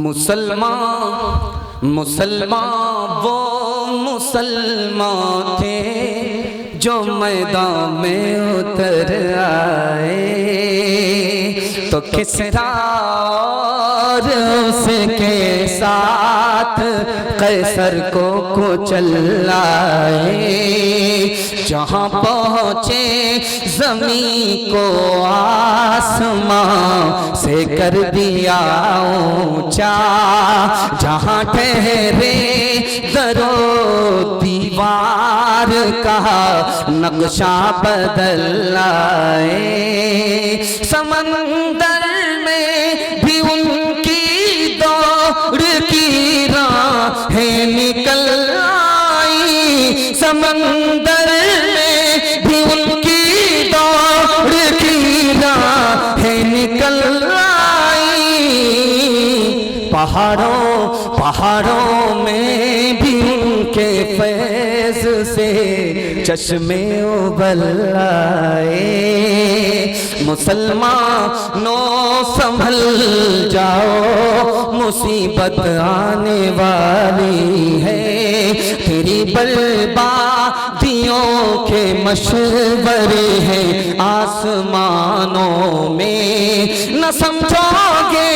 मुसलमान मुसलमान वो मुसलमान थे जो मैदान में उतर आए, तो किसरा और उसके साथ कैसर को कुचल लाए। जहाँ पहुँचे ज़मीं को आसमां से कर दिया ऊंचा, जहाँ ठहरे दरो दीवार का नक्शा बदल लाए। समंदर में भी उनकी दौड़ की राहें निकल आई, समंदर में भी उनकी दौड़ की राहें निकल आई। पहाड़ों में भी उनके फैज़ से चश्मे उबल आए। मुसलमानों संभल जाओ, मुसीबत आने वाली है। तेरी बर्बादियों के मशवरे हैं आसमानों में, न समझोगे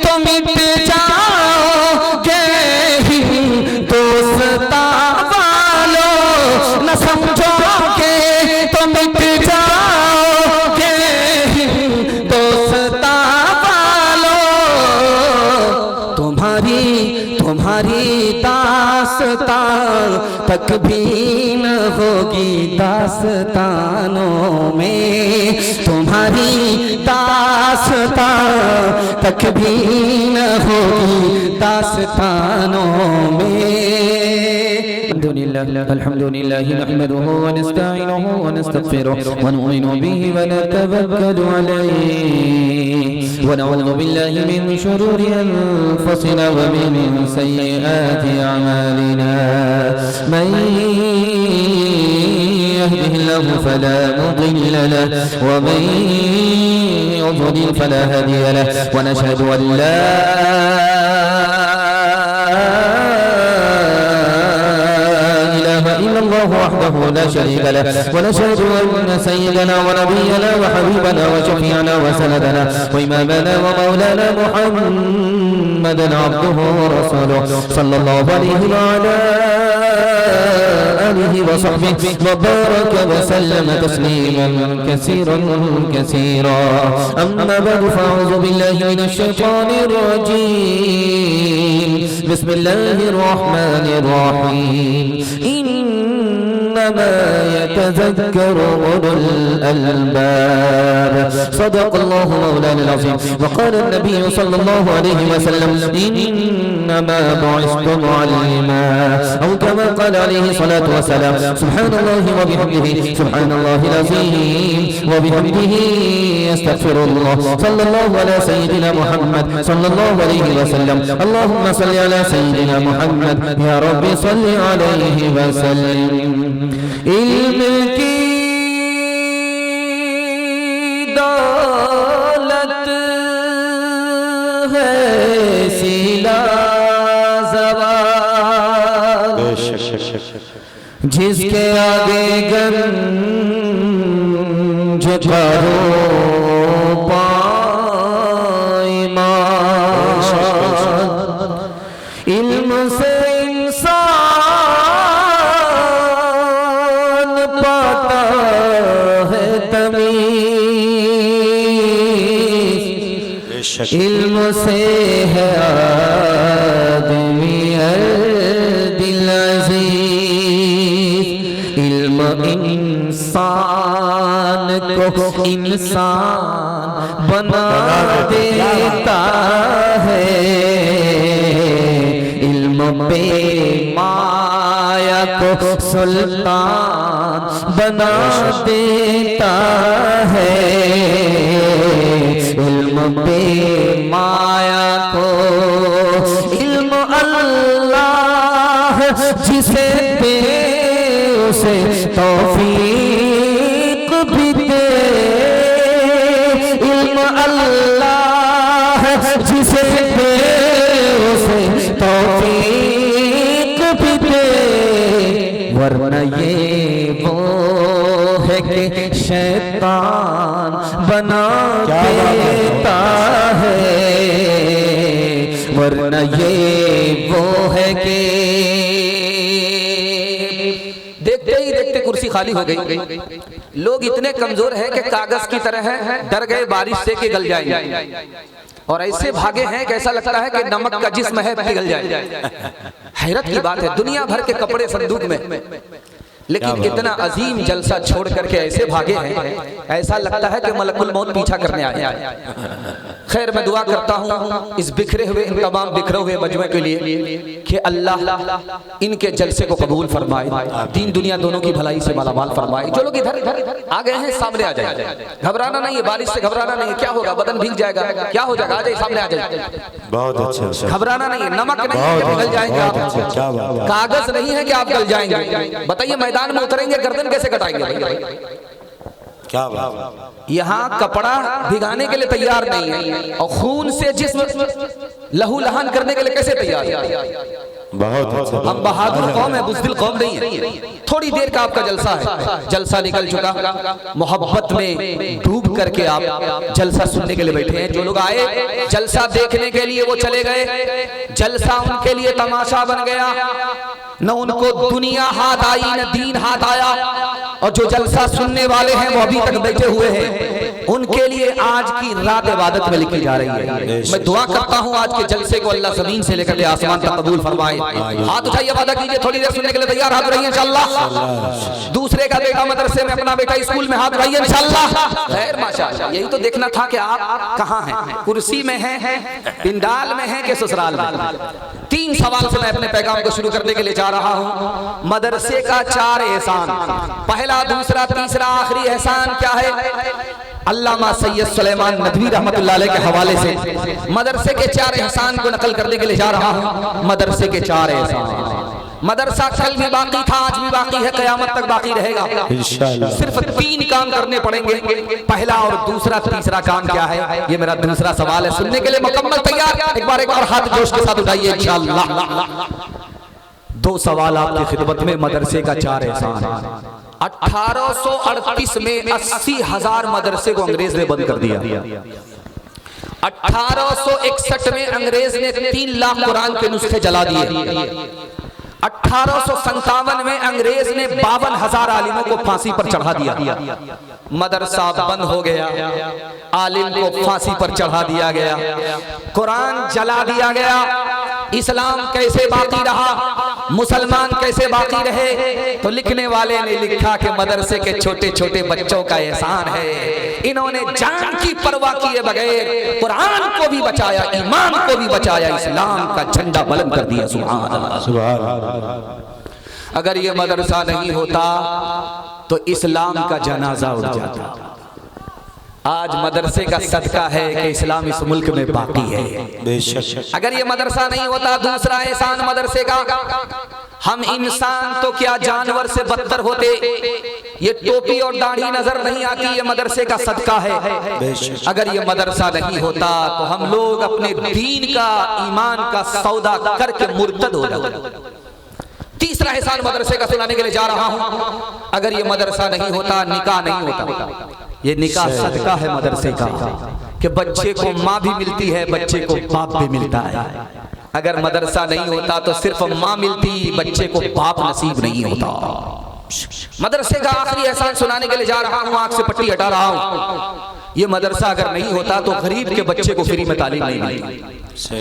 तो मिट जाओगे हिंदुस्ता वालों, न समझोगे तो मिट जाओगे हिंदुस्ता वालों। तुम्हारी दास्तान तक भी न होगी दास्तानों में, तुम्हारी दास्तान तक भी न होगी दास्तानों में। अल्हम्दुलिल्लाह नहमदुहु व नस्तईनुहु व नस्तगफिरुहु व नु'मिनु बिही व नतवक्कलु अलैहि व नऊज़ु बिल्लाहि मिन शुरूरि अनफुसिना व मिन सय्यिआति अमालिना। मन यहदिहिल्लाहु फला मुदिल्ल लहु व मन युद्लिल फला हादिय लहु व नशहदु अन ला वहदहु ला शरीक लहु व नशहदु अन्न सय्यदना व नबियना व हबीबना व शफीअना व सनदना व इमामना व मौलाना मुहम्मदन अब्दुहु व रसूलुहु सल्लल्लाहु अलैहि व अला आलिहि व सहबिहि व बारक व सल्लम तस्लीमन कसीरा। अम्मा बअद फअऊज़ु बिल्लाहि मिनश शैतानिर रजीम। बिस्मिल्लाहिर रहमानिर रहीम। इन्नमा यतज़क्करु उलुल अलबाब। सदक़ल्लाहु मौलाना अज़ीम। वक़ाल अन्नबिय्यु सल्लल्लाहु अलैहि वसल्लम इन्नमा बुइस्तु मुअल्लिमा। औ कमा क़ाल अलैहि सलातु वस्सलाम। सुब्हानल्लाहि व बिहम्दिहि सुब्हानल्लाहिल अज़ीम व बिहम्दिहि अस्तग़फिरुल्लाह। सल्लल्लाहु अला सय्यिदिना मुहम्मद सल्लल्लाहु अलैहि वसल्लम। अल्लाहुम्मा सल्लि अला सय्यिदिना मुहम्मद या रब्बी सल्लि अलैहि वसल्लिम। इल्म की दौलत है सिला ज़वाल, जिसके आगे गंज करो पाईमान। इल्म से इंसान पाता है तमीज़, इल्म से है आदमी दिल अज़ीज़। इल्म इंसान को इंसान बना देता है, इल्म पे माया को सुल्तान बना देता है। इल्म पे माया को, इल्म अल्लाह जिसे दे उसे तौफीक भी दे। इल्म अल्लाह जिसे दे वरना ये वो है कि शैतान बना देता है, वरना ये वो है कि देखते ही देखते कुर्सी खाली हो गई। लोग इतने कमजोर हैं कि कागज की तरह डर गए बारिश से कि गल जाएंगे, और ऐसे भागे हैं कि ऐसा लगता है कि नमक का जिस्म है पिघल जाए। हैरत की बात है, दुनिया भर के कपड़े संदूक में, लेकिन इतना अजीम जलसा छोड़ करके ऐसे भागे हैं, ऐसा लगता है कि मलकुल मौत पीछा करने आया है। खैर, मैं दुआ करता हूँ इस बिखरे हुए, इन तमाम बिखरे हुए मजमे के लिए कि अल्लाह इनके जलसे को कबूल फरमाए, दीन दुनिया दोनों की भलाई से मालामाल फरमाए। जो लोग इधर इधर आ गए हैं सामने आ जाए, घबराना नहीं है, बारिश से घबराना नहीं है। क्या होगा, बदन भीग जाएगा, क्या हो जाएगा, आ जाए सामने आ जाए। बहुत अच्छा, घबराना नहीं है, नमक नहीं है कि पिघल जाएंगे आप, कागज नहीं है कि आप गल जाएंगे। बताइए मैदान में उतरेंगे, गर्दन कैसे कटाएंगे? क्या बात, यहाँ कपड़ा भिगाने के लिए तैयार नहीं है, और खून से जिस्म लहू लहान करने के लिए कैसे तैयार है? बहुत हम बहादुर कौम है, बुज़दिल कौम नहीं है। थोड़ी देर का आपका जलसा है, जलसा निकल चुका, मोहब्बत में डूब करके आप जलसा सुनने के लिए बैठे हैं। जो लोग आए जलसा देखने के लिए वो चले गए, जलसा उनके लिए तमाशा बन गया, न उनको दुनिया हाथ आई न दीन हाथ आया, और जो जलसा सुनने वाले हैं वो अभी तक बैठे हुए हैं, उनके लिए आज की रात इबादत में लिखी जा रही है। मैं दुआ करता हूँ आज के जलसे को अल्लाह जमीन से लेकर आसमान तक कबूल फरमाए। हाथ उठाइए, वादा कीजिए, थोड़ी देर सुनने के लिए तैयार हाथ रहिए इंशाअल्लाह। दूसरे का बेटा मदरसे में, अपना बेटा स्कूल में, हाथ रहिए इंशाअल्लाह। खैर माशाअल्लाह, यही तो देखना था कि आप कहाँ हैं, कुर्सी में हैं, पिंडाल में हैं कि ससुराल में। 3 सवाल से मैं अपने पैगाम को शुरू करने के लिए जा रहा हूँ। मदरसे का 4 एहसान, पहला, दूसरा, तीसरा, आखिरी एहसान क्या है? अल्लामा सैयद सुलेमान नदवी रहमतुल्लाह अलैह के हवाले से मदरसे के 4 एहसान को नकल करने के लिए जा रहा हूँ। मदरसे के 4 एहसान। मदरसा कल भी बाकी था, आज भी बाकी है, क़यामत तक बाकी रहेगा इंशाअल्लाह। सिर्फ 3 काम करने पड़ेंगे। पहला और दूसरा, तीसरा काम क्या है, ये मेरा दूसरा सवाल है। सुनने के लिए मुकम्मल तैयार? एक बार हाथ जोश के साथ उठाइए इंशाअल्लाह। 2 सवाल आपकी खिदमत में। मदरसे का 4 एहसान। 1838 में 80,000 मदरसे को अंग्रेज ने बंद कर दिया। 1861 में अंग्रेज ने 3 लाख कुरान के नुस्खे जला दिए। 1857 में अंग्रेज ने 52,000 आलिमों को फांसी पर चढ़ा दिया। मदरसा बंद हो गया, आलिम को फांसी पर चढ़ा दिया गया, कुरान जला दिया गया। इस्लाम कैसे बाकी रहा, मुसलमान कैसे बाकी रहे? तो लिखने वाले ने लिखा कि मदरसे के छोटे छोटे बच्चों का एहसान है, इन्होंने जान की परवाह किए बगैर कुरान को भी बचाया, ईमान को भी बचाया, इस्लाम का झंडा बुलंद कर दिया। सुभान अल्लाह, सुभान अल्लाह। अगर ये मदरसा नहीं होता तो इस्लाम का जनाजा उठ जाता। आज मदरसे का सदका है कि इस्लाम इस मुल्क में बाकी है। अगर ये मदरसा नहीं होता, दूसरा एहसान मदरसे का, हम इंसान तो क्या जानवर से बदतर होते। ये टोपी और दाढ़ी नजर नहीं आती, ये मदरसे का सदका है। अगर ये मदरसा नहीं होता तो हम लोग अपने दीन का, ईमान का सौदा करके मुर्तद हो जाते। तीसरा एहसान मदरसे का सुनाने के लिए जा रहा हूं। अगर ये मदरसा नहीं होता, निकाह नहीं होता। ये निकाह सदका है मदरसे का कि बच्चे को माँ भी मिलती है, बच्चे को बाप भी मिलता है। अगर मदरसा नहीं होता तो सिर्फ माँ मिलती, बच्चे को बाप नसीब नहीं होता। मदरसे का आखिरी एहसान सुनाने के लिए जा रहा हूँ, आंख से पट्टी हटा रहा हूँ। ये मदरसा अगर नहीं होता तो गरीब के बच्चे को फ्री में तालीम नहीं मिलती।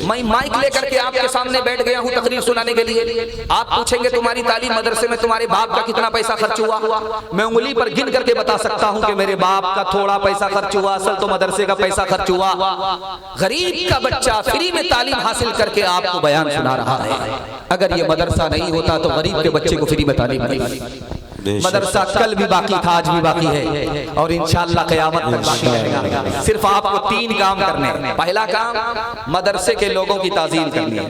मैं माइक लेकर के आपके सामने बैठ गया हूँ तकरीर सुनाने के लिए। आप पूछेंगे तुम्हारी तालीम मदरसे में तुम्हारे बाप का कितना पैसा खर्च हुआ? मैं उंगली पर गिन करके बता सकता हूँ कि मेरे बाप का थोड़ा पैसा खर्च हुआ, असल तो मदरसे का पैसा खर्च हुआ। गरीब का बच्चा फ्री में तालीम हासिल करके आपको बयान सुना रहा है। अगर ये मदरसा नहीं होता तो गरीब के बच्चे को फ्री में तालीम नहीं मिलेगी। मदरसा कल भी बाकी था, आज भी बाकी है, और इंशाअल्लाह क़यामत तक बाकी रहेगा। सिर्फ आपको 3 काम करने हैं। पहला काम मदरसे के लोगों की ताज़ीम करनी है।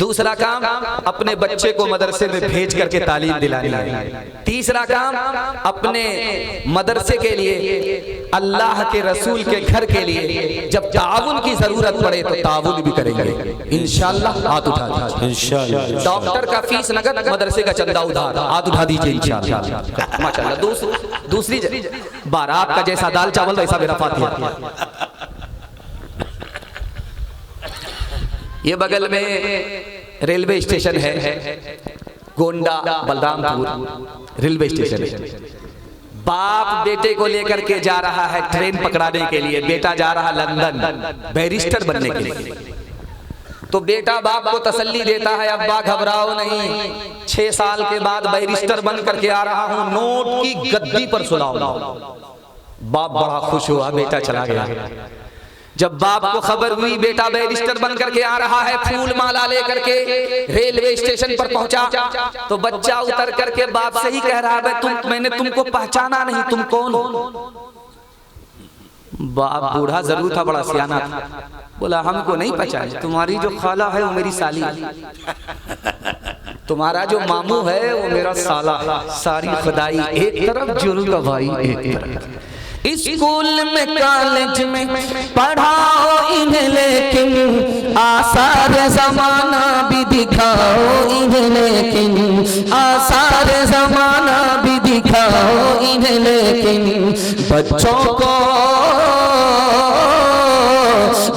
दूसरा काम अपने बच्चे को मदरसे में भेज करके तालीम दिलानी है। तीसरा काम अपने मदरसे के लिए, अल्लाह के रसूल के घर के लिए जब ताउन की जरूरत पड़े तो ताउन भी करेंगे इंशाअल्लाह। हाथ उठा दीजिए इंशाअल्लाह। डॉक्टर का फीस नगद, मदरसे का चंदा उधार। हाथ उठा दीजिए इंशाअल्लाह माशाअल्लाह। दूसरी बारात का जैसा दाल चावल वैसा मेरा फातिहा। ये बगल में रेलवे स्टेशन है, गोंडा बलरामपुर रेलवे स्टेशन है। बाप बेटे को लेकर के जा रहा है ट्रेन पकड़ाने के लिए। बेटा जा रहा लंदन बैरिस्टर बनने के लिए। तो बेटा बाप को तसल्ली देता है, अब्बा घबराओ नहीं, 6 साल के बाद बैरिस्टर बन करके आ रहा हूं, नोट की गद्दी पर सुलाऊंगा। बाप बड़ा खुश हुआ, बेटा चला गया। जब बाप को खबर हुई बेटा बैरिस्टर बन करके आ रहा है, फूल माला लेकर के रेलवे स्टेशन पर पहुंचा तो बच्चा उतर करके बाप से ही कह रहा है, मैंने तुमको पहचाना नहीं, तुम कौन हो? बाप बूढ़ा जरूर था, बड़ा सियाना था, बोला हमको नहीं पहचाना, तुम्हारी जो खाला है वो मेरी साली, तुम्हारा जो मामू है वो मेरा साला। सारी खुदाई एक तरफ, जुल्म का भाई एक तरफ। स्कूल में कॉलेज में पढ़ाओ इन्हें, लेकिन आसार जमाना भी दिखाओ इन्हें, लेकिन आसार जमाना भी दिखाओ इन्हें, लेकिन बच्चों को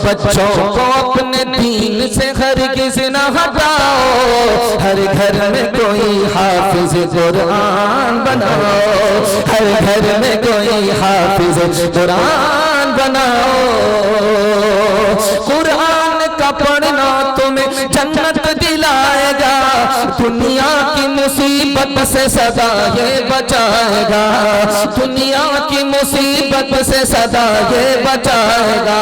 अपने दीन से हरगिज़ न हटाओ। हर घर में कोई हाफिज कुरान बनाओ, हर घर में कोई हाफिज कुरान बनाओ। कुरान का पढ़ना तुम्हें जन्नत दिलाएगा, दुनिया की मुसीबत से सदा ये बचाएगा, दुनिया की मुसीबत से सदा ये बचाएगा।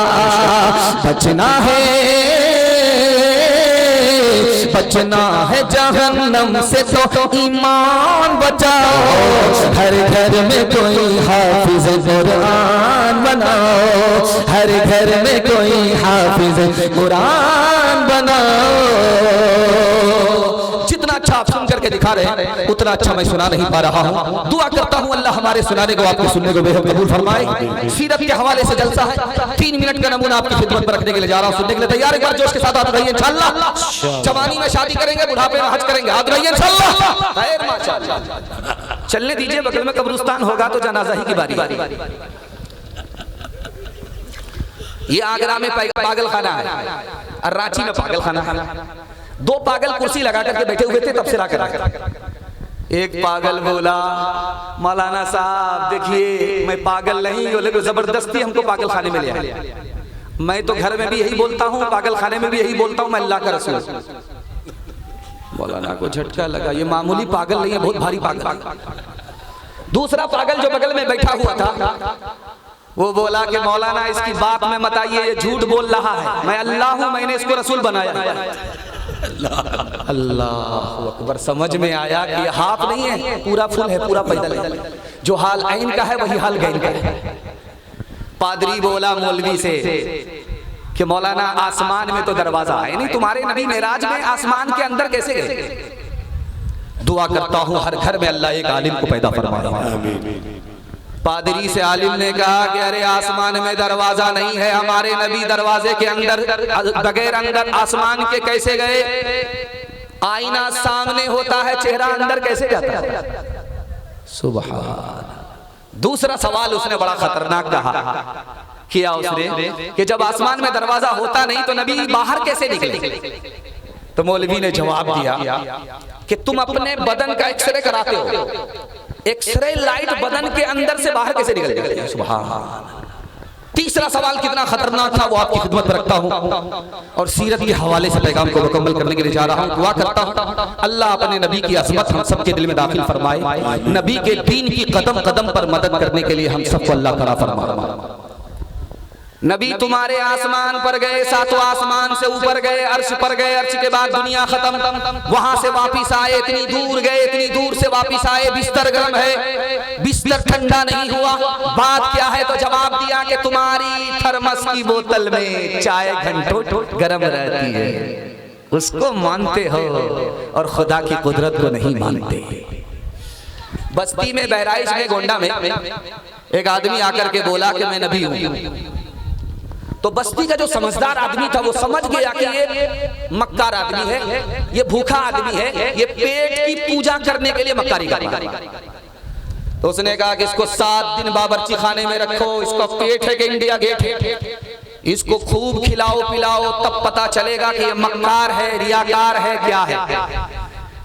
बचना है जहन्नम से तो ईमान बचाओ। हर घर में कोई हाफिज कुरान बनाओ, हर घर में कोई हाफिज कुरान बनाओ। जितना अच्छा आप सुन करके दिखा रहे हैं उतना अच्छा मैं सुना नहीं पा रहा हूँ। दुआ करता हूँ अल्लाह हमारे सुनाने को, आपके सुनने को बेहद कबूल फरमाए। सीरत के हवाले से जलसा है, 3 मिनट का नमूना आपकी खिदमत पर रखने के लिए जा रहा हूँ। सुनने के लिए तैयार? एक बार जोश के साथ हाथ रहिए इंशाअल्लाह। जवानी में शादी करेंगे, बुढ़ापे में हज करेंगे, हाथ रहिए इंशाअल्लाह। खैर माशाअल्लाह। चलने दीजिए, बगल में कब्रिस्तान होगा तो जनाजा ही की बारी। ये आगरा में पागल खाना है और रांची में पागल खाना है। 2 पागल कुर्सी लगा करके बैठे हुए थे, तब से लाकर एक पागल बोला, मौलाना साहब देखिए मैं पागल नहीं, वो लोग जबरदस्ती हमको पागल खाने में ले आए। मैं तो घर में भी यही बोलता हूँ, पागल खाने में भी यही बोलता हूँ, मैं अल्लाह का रसूल। मौलाना को झटका लगा, ये मामूली पागल नहीं है, बहुत भारी पागल। दूसरा पागल जो बगल में बैठा हुआ था वो बोला कि मौलाना इसकी बात में मत आइए, ये झूठ बोल रहा है, मैं अल्लाह हूँ, मैंने इसको रसूल बनाया। अल्लाह अकबर। समझ में आया कि हाफ नहीं है, पूरा फुल है, पूरा पैदल है। जो हाल ऐन का है वही हाल गैन का है। पादरी बोला मौलवी से कि मौलाना आसमान में तो दरवाजा है नहीं, तुम्हारे नबी मेराज में आसमान के अंदर कैसे गए? दुआ करता हूँ हर घर में अल्लाह एक आलिम को पैदा फरमाए। पादरी से आलिम ने कहा कि अरे आसमान में दरवाजा नहीं है, हमारे नबी दरवाजे के अंदर बगैर अंदर आसमान के कैसे गए? आईना सामने होता है, चेहरा अंदर कैसे जाता है? सुभान। दूसरा सवाल उसने बड़ा खतरनाक कहा किया उसने कि जब आसमान में दरवाजा होता नहीं तो नबी बाहर कैसे निकले? तो मौलवी ने जवाब दिया कि तुम अपने बदन का एक्सरे कराते हो, एक्सरे लाइट बदन के अंदर से बाहर कैसे निकल जाती है? सुभान। तीसरा सवाल कितना खतरनाक था वो आपकी खिदमत में रखता हूं और सीरत के हवाले से पैगाम को मुकम्मल करने के लिए जा रहा हूं। दुआ करता हूं अल्लाह अपने नबी की अज़मत हम सबके दिल में दाखिल फरमाए, नबी के दीन की कदम कदम पर मदद करने के लिए हम सबको अल्लाह करा फरमाए। नबी तुम्हारे आसमान पर गए, 7वां आसमान से ऊपर गए, अर्श पर गए, अर्श के बाद दुनिया खत्म, वहां से वापिस आए, इतनी दूर गए, इतनी दूर से वापिस आए, बिस्तर गर्म है, बिस्तर ठंडा नहीं हुआ। बात क्या है? तो जवाब दिया कि तुम्हारी थर्मस की बोतल में चाय घंटों गर्म रहती है। उसको मानते हो और खुदा की कुदरत को नहीं मानते। बस्ती में बहराइच में गोंडा में एक आदमी आकर के बोला कि मैं नबी हूं। तो बस्ती का जो समझदार आदमी था वो समझ गया कि ये मक्कार आदमी है, ये भूखा आदमी है, ये पेट की पूजा करने के लिए मक्कारी कर रहा है। तो उसने कहा कि इसको 7 दिन बावर्ची खाने में रखो, इसका पेट है कि इंडिया गेट है, इसको खूब खिलाओ पिलाओ, तब पता चलेगा कि ये मक्कार है, रियाकार है, क्या है।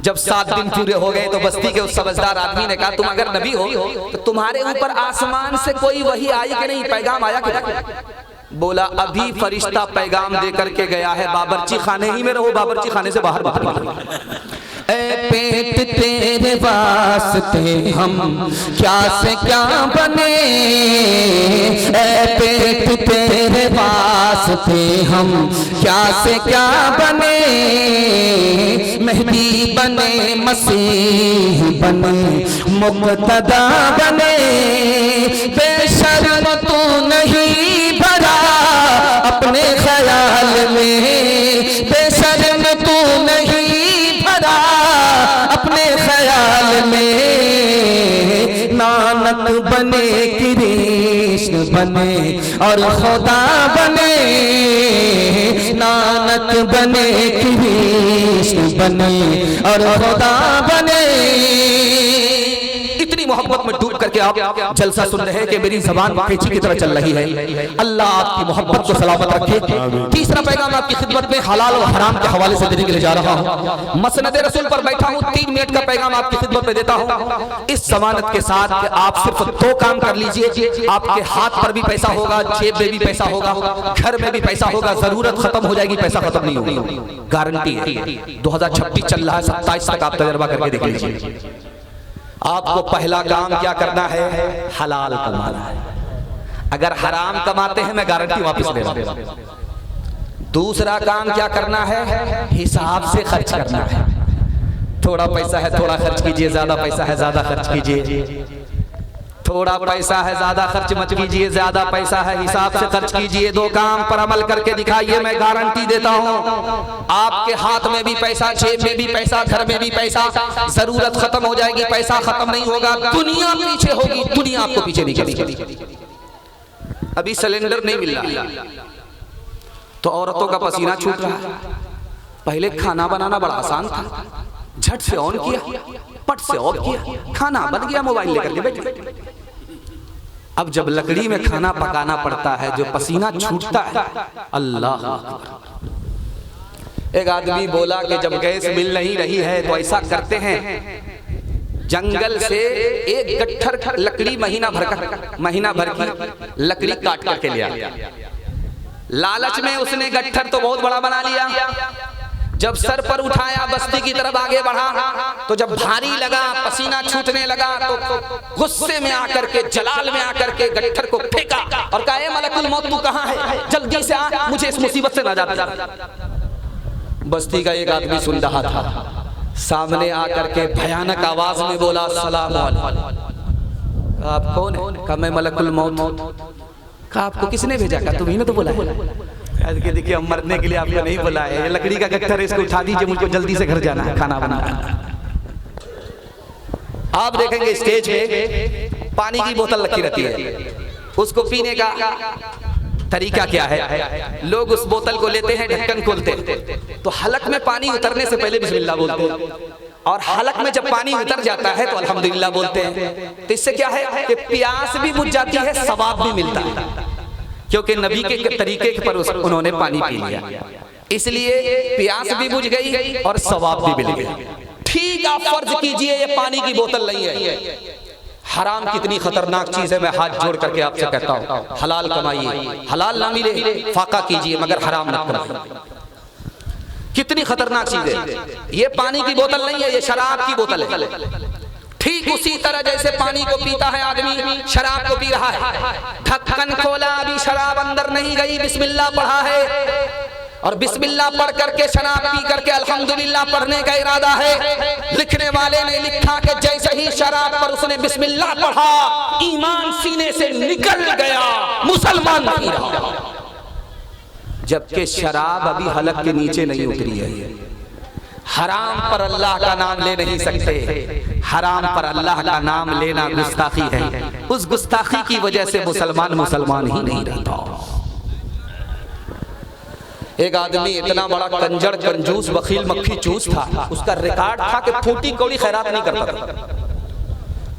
जब 7 दिन पूरे हो गए तो बस्ती के उस समझदार आदमी ने कहा तुम अगर नबी हो तो तुम्हारे ऊपर आसमान से कोई वही आई कि नहीं, पैगाम आया कि नहीं? बोला अभी फरिश्ता पैगाम दे करके गया है, बावर्ची खाने ही में रहो, बावर्ची खाने से बाहर मत निकलो। ऐ पेट तेरे वास्ते हम क्या से क्या बने, ऐ पेट तेरे वास्ते हम क्या से क्या बने, मेहदी बने, मसीह बने, मुक्तदा बने, बेशर्म तू नहीं भरा अपने ख्याल में, बेशर्म तू नहीं भरा अपने ख्याल में, नानक बने, कृष्ण बने और खुदा बने, नानक बने, कृष्ण बने और खुदा बने। इतनी मोहब्बत में डूब करके आप जलसा सुन रहे हैं कि मेरी ज़बान कैंची की तरह चल रही है। अल्लाह आपकी मोहब्बत को सलामत रखे। तीसरा पैगाम आपकी खिदमत में हलाल और हराम के हवाले से देने के लिए जा रहा हूँ। मसनद रसूल पर बैठा हूँ, 3 मिनट का पैगाम आपकी खिदमत में देता हूँ, इस जमानत के साथ कि आप सिर्फ 2 काम कर लीजिए, आपके हाथ पर भी पैसा होगा, जेब में भी पैसा होगा, घर में भी पैसा होगा, जरूरत खत्म हो जाएगी, पैसा खत्म नहीं होगी, गारंटी है। 2026 चल रहा है, 27 तक आप तजर्बा करके देख लीजिए। आपको पहला काम क्या करना है? हलाल कमाना है। अगर हराम कमाते हैं मैं गारंटी वापस ले रहा हूं। दूसरा काम क्या करना है? हिसाब से खर्च करना है। थोड़ा पैसा है थोड़ा खर्च कीजिए, ज्यादा पैसा है ज्यादा खर्च कीजिए, थोड़ा पैसा है ज्यादा खर्च मत कीजिए, ज्यादा पैसा है हिसाब से खर्च कीजिए। 2 काम पर अमल करके दिखाइए, मैं गारंटी देता हूं आपके हाथ में भी पैसा, जेब में भी पैसा, घर में भी पैसा, जरूरत खत्म हो जाएगी, पैसा खत्म नहीं होगा, दुनिया पीछे होगी, दुनिया आपको पीछे नहीं करेगी। अभी सिलेंडर नहीं मिल रहा तो औरतों का पसीना छूट रहा है। पहले खाना बनाना बड़ा आसान था, झट से ऑन किया, पट से ऑफ किया, खाना बन गया, मोबाइल लेकर के बैठे। अब जब लकड़ी में खाना पकाना पड़ता है, जो पसीना छूटता है, अल्लाह। एक आदमी बोला कि जब गैस मिल नहीं रही है तो ऐसा करते हैं, जंगल से एक गट्ठर लकड़ी महीना भर की लकड़ी काट करके ले आया। लालच में उसने गट्ठर तो बहुत बड़ा बना लिया। जब सर पर उठाया, बस्ती की तरफ आगे बढ़ा, तो जब भारी लगा, पसीना छूटने लगा, तो गुस्से में आकर के, जलाल में आकर के गट्ठर को फेंका और कहा, ए मलकुल मौत तू कहां है, जल्दी से आ, मुझे इस मुसीबत से नजात दिला। बस्ती का एक आदमी सुन रहा था, सामने आकर के भयानक आवाज में बोला, अस्सलाम वालेकुम। आप कौन है? कहा मैं मलकुल मौत। कहा आपको किसने भेजा? कहा तुम्ही ने तो बोला है। देखिए हम मरने के लिए आपको नहीं बुलाया है, ये लकड़ी का गट्ठर है, इसको उठा दीजिए, मुझको जल्दी से घर जाना है, खाना बनाना। आप देखेंगे स्टेज पे पानी की बोतल रखी रहती है, उसको पीने का तरीका क्या है? लोग उस बोतल को लेते हैं, ढक्कन खोलते हैं, तो हलक में पानी उतरने से पहले बिस्मिल्लाह बोलते हैं, और हलक में जब पानी उतर जाता है तो अल्हम्दुलिल्लाह बोलते हैं। तो इससे क्या है कि प्यास भी बुझ जाती है, सवाब भी मिलता है, क्योंकि नबी के तरीके पर उन्होंने पानी पी लिया, इसलिए प्यास भी बुझ गई और सवाब भी मिल गया। ठीक आप फर्ज कीजिए ये पानी की बोतल नहीं है, हराम कितनी खतरनाक चीज है। मैं हाथ जोड़ करके आपसे कहता हूँ, हलाल कमाइए, हलाल ना मिले फाका कीजिए, मगर हराम ना कमाइए। कितनी खतरनाक चीज है ये। पानी की बोतल नहीं है, ये शराब की बोतल है। ठीक उसी तरह जैसे पानी को पीता है आदमी, शराब को पी रहा है, ढक्कन खोला, अभी शराब अंदर नहीं गई, बिस्मिल्लाह पढ़ा है, और बिस्मिल्लाह पढ़ करके शराब पी करके अल्हम्दुलिल्लाह पढ़ने का इरादा है। लिखने वाले ने लिखा कि जैसे ही शराब पर उसने बिस्मिल्लाह पढ़ा, ईमान सीने से निकल गया, मुसलमान नहीं रहा। जबकि शराब अभी हलक के नीचे नहीं उतरी है। हराम पर अल्लाह का नाम ले नहीं सकते, हराम पर अल्लाह का नाम लेना गुस्ताखी है। उस गुस्ताखी की वजह से मुसलमान मुसलमान ही नहीं रहता। एक आदमी इतना बड़ा कंजड़ कंजूस बखील मक्खी चूस था, उसका रिकॉर्ड था कि फूटी कौड़ी खैरात नहीं करता था।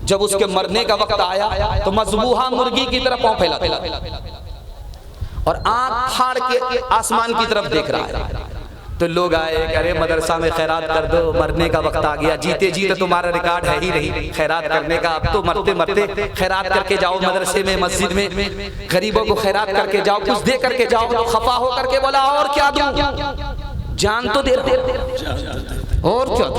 जब उसके मरने का वक्त आया तो मजबूहा मुर्गी की तरफ पांव फैला और आंख फाड़ के आसमान की तरफ देख रहा है। तो लोग आए, अरे मदरसा में खैरात कर दो, मरने का वक्त आ गया, जीते जीते तुम्हारा रिकॉर्ड है ही नहीं खैरात करने का, अब तो मरते मरते खैरात करके जाओ मदरसे में मस्जिद में, गरीबों को खैरात करके जाओ, कुछ दे करके जाओ। तो खफा हो करके बोला और क्या दूं, जान तो दे और क्या।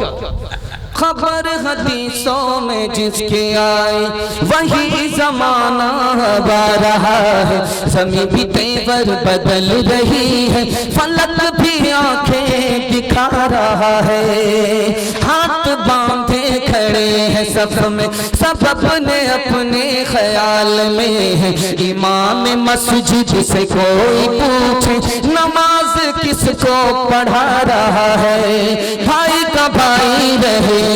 खबर हदीसों में जिसके आई वही जमाना आ रहा है, ज़मीं भी तेवर बदल रही है, फलक भी आंखें दिखा रहा है। हाथ बांधे खड़े हैं सफ में, सब अपने अपने ख्याल में है। इमाम मस्जिद से कोई पूछे नमाज किसको पढ़ा रहा है, भाई का भाई रहे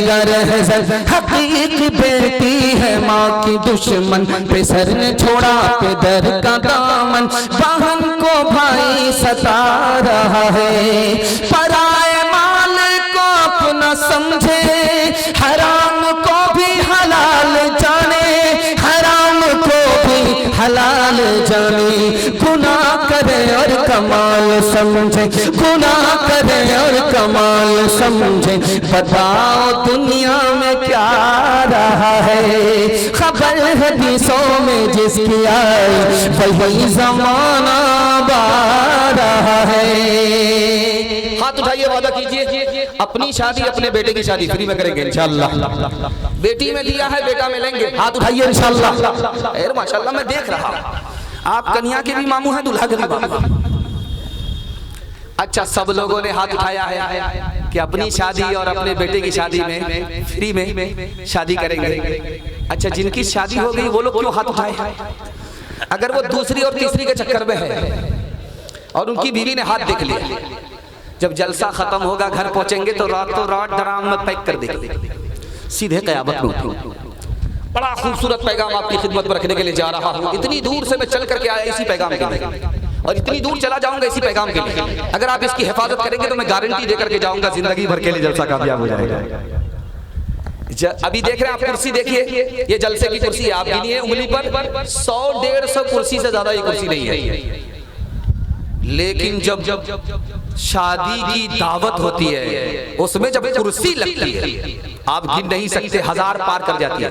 हकीक बेटी है माँ की दुश्मन, पे सर ने छोड़ा पे दर का दामन, बहन को भाई सता रहा है। पराए माल को अपना समझे, हराम को भी हलाल जाने, हराम को भी हलाल जाने। गुनाह करे और कमाल समझे, गुनाह करे और कमाल समझे। बताओ दुनिया में क्या रहा है, खबर हदीसों में जिसकी आई वही जमाना आ रहा है। हाथ उठाइए, वादा कीजिए अपनी शादी अपने बेटे की शादी फ्री में करेंगे इंशाअल्लाह। बेटी में दिया है, बेटा में लेंगे, हाथ उठाइए इंशाअल्लाह। माशाअल्लाह मैं देख रहा हूं आप कन्या के भी मामू हैं, दूल्हा के भी मामू। अच्छा, सब लोगों ने हाथ उठाया है कि अपनी शादी और अपने बेटे की शादी में फ्री में शादी करेंगे। अच्छा, जिनकी शादी हो गई वो लोग क्यों हाथ उठाए? अगर वो दूसरी और तीसरी के चक्कर में है और उनकी बीवी ने हाथ देख लिया, जब जलसा खत्म होगा घर पहुंचेंगे तो रातों रात ड्राम में पैक कर देंगे, सीधे क़यामत में उठेंगे। बड़ा खूबसूरत पैगाम आपकी खिदमत में रखने के लिए जा रहा हूँ। इतनी दूर से मैं चल करके आया इसी पैगाम के लिए और इतनी दूर चला जाऊंगा इसी पैगाम के लिए। अगर आप इसकी हिफाजत करेंगे तो मैं गारंटी देकर के जाऊंगा जिंदगी भर के लिए जलसा कामयाब हो जाएगा। अभी देख रहे हैं आप कुर्सी, देखिए ये जलसे की कुर्सी आप गिनिए उंगली पर 100-150 कुर्सी से ज्यादा ये कुर्सी नहीं है। लेकिन जब शादी की दावत होती है उसमें जब कुर्सी लगती है आप गिन नहीं सकते, 1000 पार कर जाती है।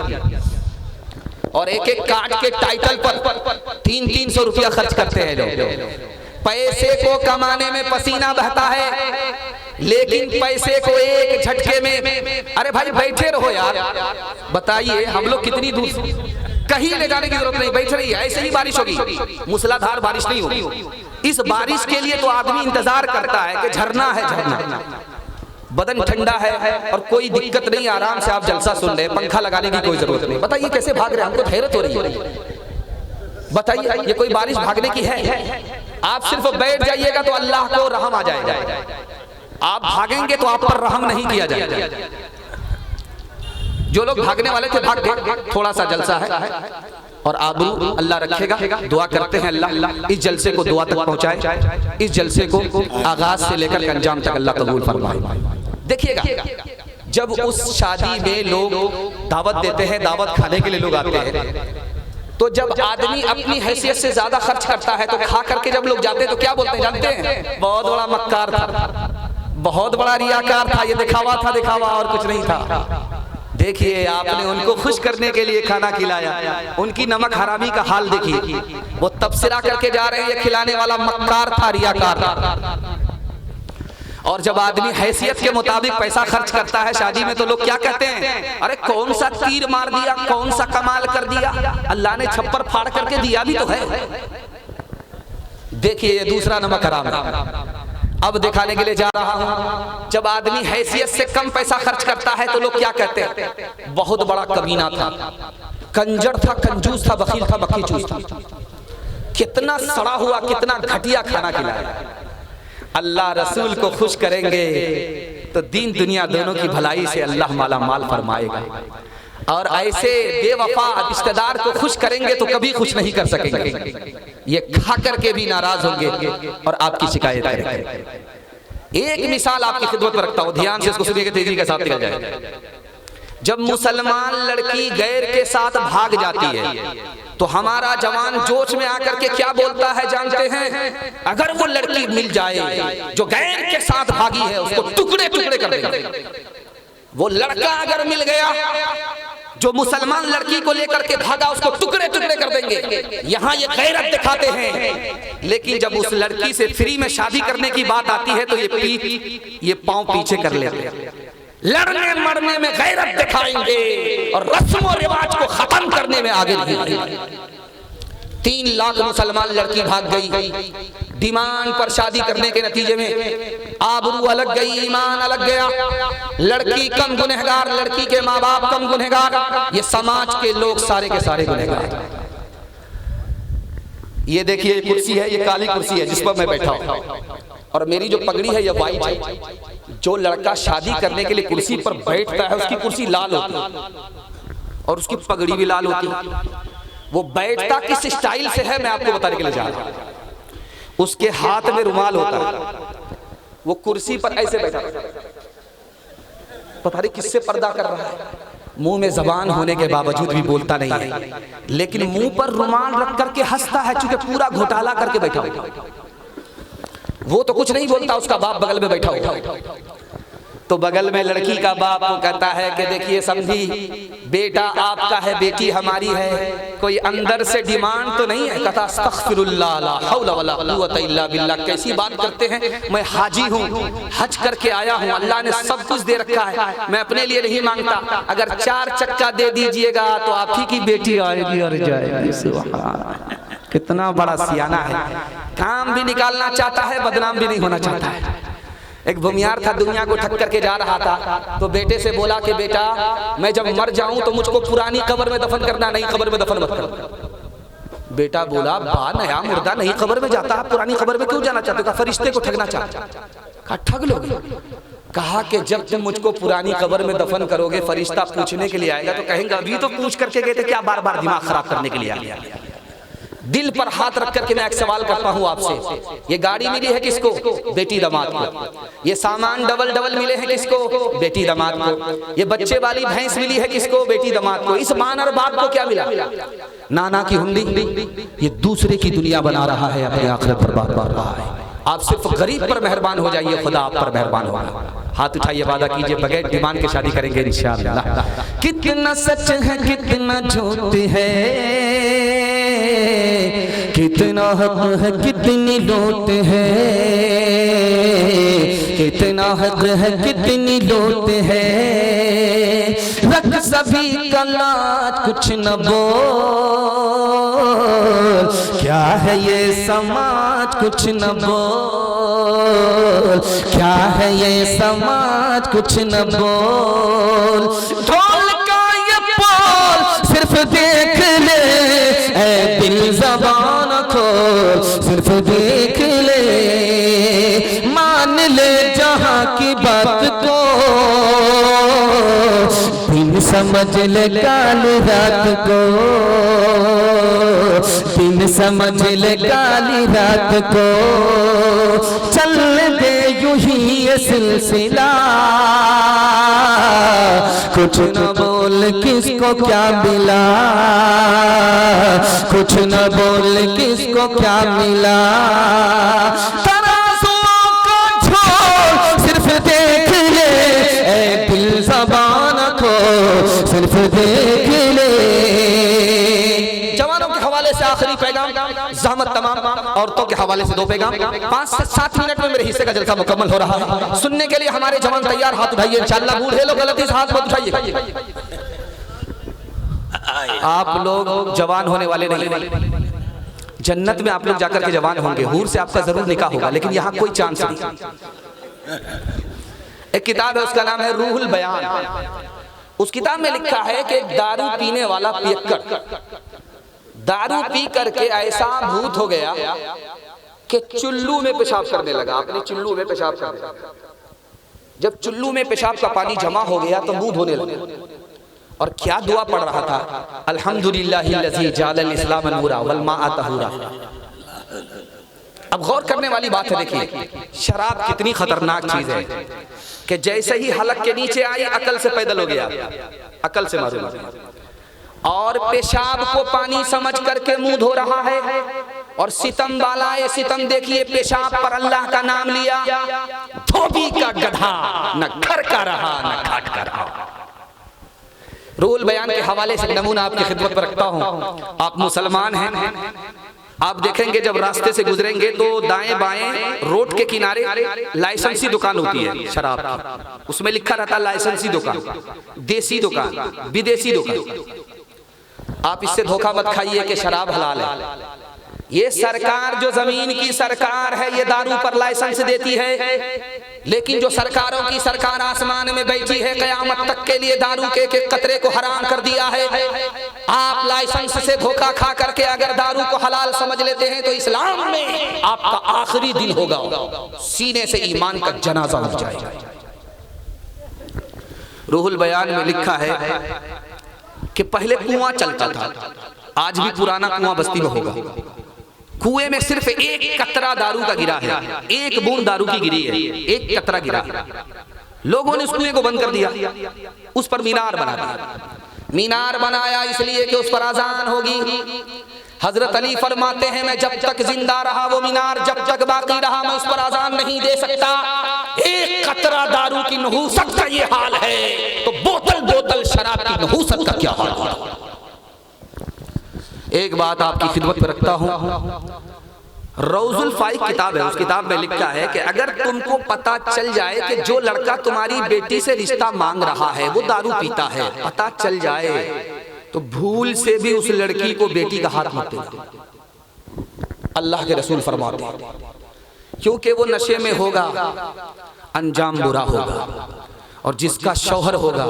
और एक एक कार्ड के टाइटल पर 300-300 रुपया खर्च करते हैं लोग। पैसे को कमाने में पसीना बहता है, लेकिन पैसे को एक झटके में, अरे भाई बैठे रहो यार। बताइए हम लोग कितनी दूर, कहीं ले जाने की जरूरत नहीं, बैठ रही है, ऐसे ही बारिश होगी, मूसलाधार बारिश नहीं होगी। इस बारिश के लिए तो आदमी इंतजार करता है कि झरना है, झरना, बदन ठंडा है और कोई दिक्कत नहीं, आराम से आप जलसा सुन रहे, पंखा लगाने की कोई जरूरत नहीं। बताइए कैसे भाग रहे हैं, हमको हैरत हो रही है। बताइए ये कोई बारिश भागने की है? आप सिर्फ बैठ जाइएगा तो अल्लाह को रहम आ जाएगा, आप भागेंगे तो आप पर रहम नहीं किया जाएगा। जो लोग भागने वाले थे भाग गए, थोड़ा सा जलसा है और आबरू अल्लाह रखेगा। दुआ करते हैं अल्लाह इस जलसे को दुआ तक पहुंचाए, इस जलसे को आगाज से लेकर अंजाम तक अल्लाह कबूल फरमाए। देखिएगा जब उस शादी में लोग दावत देते हैं, दावत खाने के लिए लोग आते हैं, तो जब आदमी अपनी हैसियत से ज्यादा खर्च करता है तो खा करके जब लोग जाते हैं तो क्या बोलते हैं जानते हैं? बहुत बड़ा मक्कार था, बहुत बड़ा रियाकार था, ये दिखावा था, दिखावा और कुछ नहीं था। देखिए आपने उनको खुश करने के लिए खाना खिलाया, उनकी नमक हरामी का हाल देखिए, वो तबसरा करके जा रहे हैं ये खिलाने वाला मक्कार था, रियाकार था। और जब आदमी हैसियत के मुताबिक पैसा खर्च करता है शादी में तो लोग क्या कहते हैं? अरे कौन सा तीर मार दिया, कौन सा कमाल कर दिया, अल्लाह ने छप्पर फाड़ करके दिया भी तो है। देखिए ये दूसरा नमक हराम है। अब दिखाने के लिए जा रहा हूं, जब आदमी हैसियत से कम पैसा खर्च करता है तो लोग क्या कहते हैं? बहुत बड़ा कमीना था, कंजर था, कंजूस था, बखील था, बखी चूस था। कितना सड़ा हुआ, कितना घटिया खाना खिलाया। अल्लाह रसूल को खुश करेंगे तो दीन दुनिया दोनों की भलाई से अल्लाह माला माल फरमाएगा, और ऐसे बेवफा रिश्तेदार को खुश करेंगे तो कभी खुश नहीं कर सकेंगे, ये खा करके भी नाराज होंगे और आपकी शिकायत करेंगे। एक मिसाल आपकी खिदमत में रखता हूं, ध्यान से इसको सुनिएगा, तेजी के साथ निकल जाए। जब मुसलमान लड़की गैर के साथ भाग जाती है तो हमारा जवान जोश में आकर के क्या बोलता है जानते हैं? अगर वो लड़की मिल जाए जो गैर के साथ भागी है उसको टुकड़े टुकड़े कर देंगे। वो लड़का अगर मिल गया जो मुसलमान लड़की को लेकर के भागा उसको टुकड़े टुकड़े कर देंगे। यहाँ ये गैरत दिखाते हैं, लेकिन जब उस लड़की से फ्री में शादी करने की बात आती है तो ये पांव पीछे कर लेते हैं। लड़ने मरने में गैरत दिखाएंगे और रस्मों रिवाज को खत्म करने में आगे नहीं आएंगे। 3 लाख मुसलमान लड़की भाग गई, डिमांड पर शादी करने के नतीजे में आबरू अलग गई, ईमान अलग गया। लड़की कम गुनहगार, लड़की के माँ बाप कम गुनहगार, ये समाज के लोग सारे के सारे गुनहगार। ये देखिए ये कुर्सी है, ये काली कुर्सी है जिस पर मैं बैठा हूं, और मेरी जो पगड़ी है ये वाइट है। जो लड़का शादी करने के लिए कुर्सी पर बैठता है उसकी कुर्सी लाल होती है और उसकी पगड़ी भी लाल होती है। वो बैठता किस स्टाइल से है मैं आपको बताने के लिए जा रहा हूं। उसके हाथ में रुमाल होता है, वो कुर्सी पर ऐसे बैठा, पता नहीं किससे पर्दा कर रहा है। मुंह में जबान होने के बावजूद भी बोलता नहीं है, लेकिन मुंह पर रुमाल रख करके हंसता है, चूंकि पूरा घोटाला करके बैठा हुआ। वो तो कुछ नहीं बोलता, उसका बाप बगल में बैठा हुआ, तो बगल में लड़की का बाप को कहता है कि देखिए समझी, बेटा आपका है, बेटी हमारी है, कोई अंदर से डिमांड तो नहीं है। कहता अस्तगफिरुल्लाह ला हौला वला कुव्वता इल्ला बिल्लाह। कैसी बात करते हैं, मैं हाजी हूँ, हज करके आया हूँ, अल्लाह ने सब कुछ दे रखा है, मैं अपने लिए नहीं मांगता। अगर 4 चक्का दे दीजिएगा तो आप ही की बेटी आएगी और जाएगी। सुभान, कितना बड़ा सियाना है, काम भी निकालना चाहता है, बदनाम भी नहीं होना चाहता है। एक भूमियार था, दुनिया को ठक करके जा रहा था, तो बेटे से बोला कि बेटा मैं जब मर जाऊं तो मुझको पुरानी कब्र में दफन करना, नई कब्र में दफन मत करना। बेटा बोला बा नया मुर्दा नई कब्र में जाता है, पुरानी कब्र में क्यों जाना चाहते हो? फरिश्ते को ठगना चाहते। कहा ठग लोगे? कहा कि जब तुम मुझको पुरानी कब्र में दफन करोगे फरिश्ता पूछने के लिए आएगा तो कहेंगे अभी तो पूछ करके गए थे, क्या बार बार दिमाग खराब करने के लिए आ गया। दिल पर हाथ रख करके मैं एक सवाल करता हूं आपसे, ये गाड़ी मिली है किसको? बेटी दामाद को। ये सामान डबल डबल मिले हैं किसको? बेटी दामाद को। ये बच्चे वाली भैंस मिली है किसको? बेटी दामाद को। इस मान और बाप को क्या मिला? नाना की हुंडी। ये दूसरे की दुनिया बना रहा है, अपनी आखिरत बर्बाद कर रहा है। आप सिर्फ गरीब पर मेहरबान हो जाइए, खुदा आप पर मेहरबान होगा। हाथ उठाइए, वादा कीजिए बगैर डिमांड के शादी करेंगे इंशाअल्लाह। कितना सच है कितना झूठ है, कितना हक है कितनी लूट है, कितना हक है कितनी लूट है। रख सभी का लाज कुछ न बोल, क्या है ये समाज कुछ न बोल, क्या है ये समाज कुछ न बोल। ढोल का ये बोल सिर्फ देख ले, ऐ दिल ज़बान खोल सिर्फ देख ले, मान ले जहाँ की बात को, दिन समझ ले काली रात को, दिन समझ ले काली रात को। चल दे यूं ही ये सिलसिला, कुछ न बोल किसको क्या मिला, कुछ न बोल किसको क्या मिला। तराजुओं का झोल सिर्फ देख ले, ऐ दिल ज़बान को सिर्फ देख ले। जवानों के हवाले से आखिरी पैगाम, ज़हमत तमाम औरतों के हवाले से 2 पैगाम। 5 से 7 मिनट में मेरे हिस्से का जलसा मुकम्मल हो रहा है। सुनने के लिए हमारे जवान तैयार, हाथ उठाइए इंशाअल्लाह। बूढ़े लोग गलती से हाथ मत उठाइए। आप लोग जवान होने वाले नहीं, जन्नत में आप लोग जाकर के जवान होंगे, हूर से आपका जरूर निकाह होगा, लेकिन यहाँ कोई चांस नहीं। एक किताब है उसका नाम है रूहुल बयान। उस किताब में लिखा है कि दारू पीने वाला पियक्कड़, दारू पी करके ऐसा भूत हो गया कि चुल्लू में पेशाब करने लगा। अपने चुल्लू में पेशाब करने लगा। जब चुल्लू में पेशाब का पानी जमा हो गया तो मुंह धोने लगा। और क्या दुआ पढ़ रहा था, अल्हम्दुलिल्लाहिल्लज़ी जअलल इस्लाम नूरा वल माअ तहूरा। अब गौर करने वाली बात है, देखिए शराब कितनी खतरनाक चीज है कि जैसे ही हलक के नीचे आई अकल से पैदल हो गया, अकल से मालूम। और पेशाब को पानी समझ करके मुंह धो रहा है। और सितम वाला ये सितम देखिए, पेशाब पर अल्लाह का नाम लिया, धोबी का गधा, न घर का रहा न घाट का रहा। रूहुल बयान के हवाले से नमूना आपकी खिदमत पर रखता हूं। आप मुसलमान हैं, आप देखेंगे जब रास्ते से गुजरेंगे तो दाएं बाएं रोड के किनारे लाइसेंसी दुकान होती है शराब की। उसमें लिखा रहता है लाइसेंसी दुकान, देसी दुकान, विदेशी दुकान। आप इससे धोखा मत खाइए कि शराब हलाल है। ये सरकार जो जमीन की सरकार है ये दारू पर लाइसेंस देती है, लेकिन जो सरकारों की सरकार आसमान में बैठी है कयामत तक के लिए दारू के कतरे को हराम कर दिया है। आप लाइसेंस से धोखा खा करके अगर दारू को हलाल समझ लेते हैं तो इस्लाम में आपका आखिरी दिन होगा, सीने से ईमान का जनाजा उठ जाएगा। रूहुल बयान में लिखा है कि पहले कुआं चलता था, आज भी पुराना कुआं बस्ती में होगा। कुएं में सिर्फ एक कतरा दारू का गिरा है, एक बूंद दारू की गिरी है, एक कतरा गिरा है। लोगों ने उस कुएं को बंद कर दिया, उस पर मीनार बना दिया। मीनार बनाया इसलिए कि उस पर अजान होगी। हजरत अली फरमाते हैं मैं जब तक जिंदा रहा वो मीनार जब तक बाकी रहा मैं उस पर अजान नहीं दे सकता। एक कतरा दारू की नहूसत का ये हाल है तो बोतल बोतल शराब की नहूसत का क्या हाल होगा। एक बात आपकी खिदमत में रखता हूं, रौजुल फाइक किताब है, उस किताब में लिखा है कि अगर तुमको पता चल जाए कि जो लड़का तुम्हारी बेटी से रिश्ता मांग रहा है वो दारू पीता है, पता चल जाए तो भूल से भी उस लड़की को बेटी का हाथ मत देना। अल्लाह के रसूल फरमाते हैं क्योंकि वो नशे में होगा, अंजाम बुरा होगा, और जिसका शौहर होगा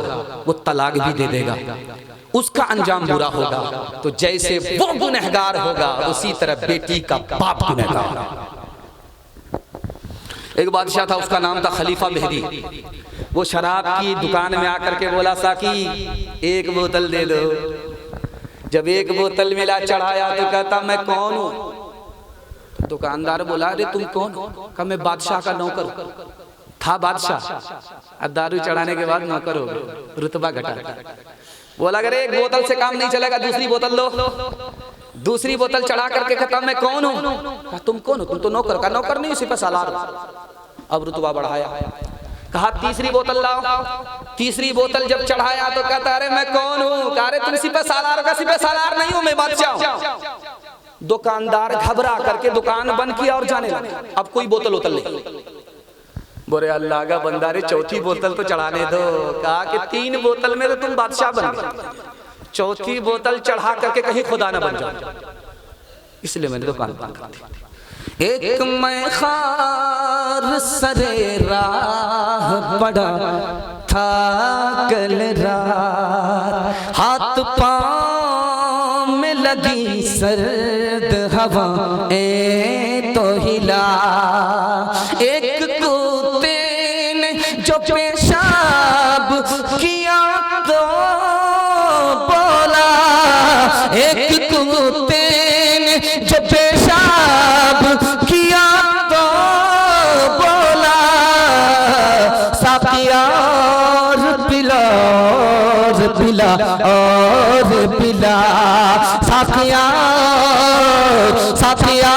वो तलाक भी दे देगा, उसका अंजाम बुरा होगा। तो जैसे वो गुनहगार होगा उसी तरह बेटी का बाप गुनहगार। एक बादशाह था, उसका नाम था खलीफा मेहदी। वो शराब की दुकान में आकर के बोला साकी एक बोतल दे दो। जब एक बोतल मिला चढ़ाया तो कहता मैं कौन हूँ। दुकानदार बोला अरे तुम कौन हो? कहा मैं बादशाह का नौकर था। बादशाह अब दारू चढ़ाने के बाद नौकर हो गए, रुतबा घटा। बोला अगर एक बोतल से काम नहीं चलेगा दूसरी बोतल लो। दूसरी बोतल चढ़ा करके कहता मैं कौन हूँ? तुम कौन हो? तुम तो नौकर का नौकर नहीं सिपह सालार। अब रुतबा बढ़ाया, कहा तीसरी बोतल लाओ। तीसरी बोतल जब चढ़ाया तो कहता अरे मैं कौन हूँ? कहा अरे तुम सिपह सालार का सिपह सालार नहीं हूँ, मैं बादशाह हूँ। दुकानदार घबरा करके दुकान बंद किया और जाने लगा। अब कोई बोतल वोतल नहीं। बोले अल्लाह का बंदा रे चौथी बोतल तो चढ़ाने दो। कहा कि 3 बोतल में तो तुम बादशाह बन गए, चौथी बोतल चढ़ा करके कहीं खुदा ना बन जाओ, इसलिए मैंने दुकान बंद कर दी। एक मैं खार सरे राह पड़ा था कल रात, हाथ पाँव में लगी सर्द हवा तो हिला। एक जो पेशाब किया तो बोला, एक कुत्ते ने जो पेशाब किया तो बोला, साकिया और पिला और पिला और पिला, साकिया साकिया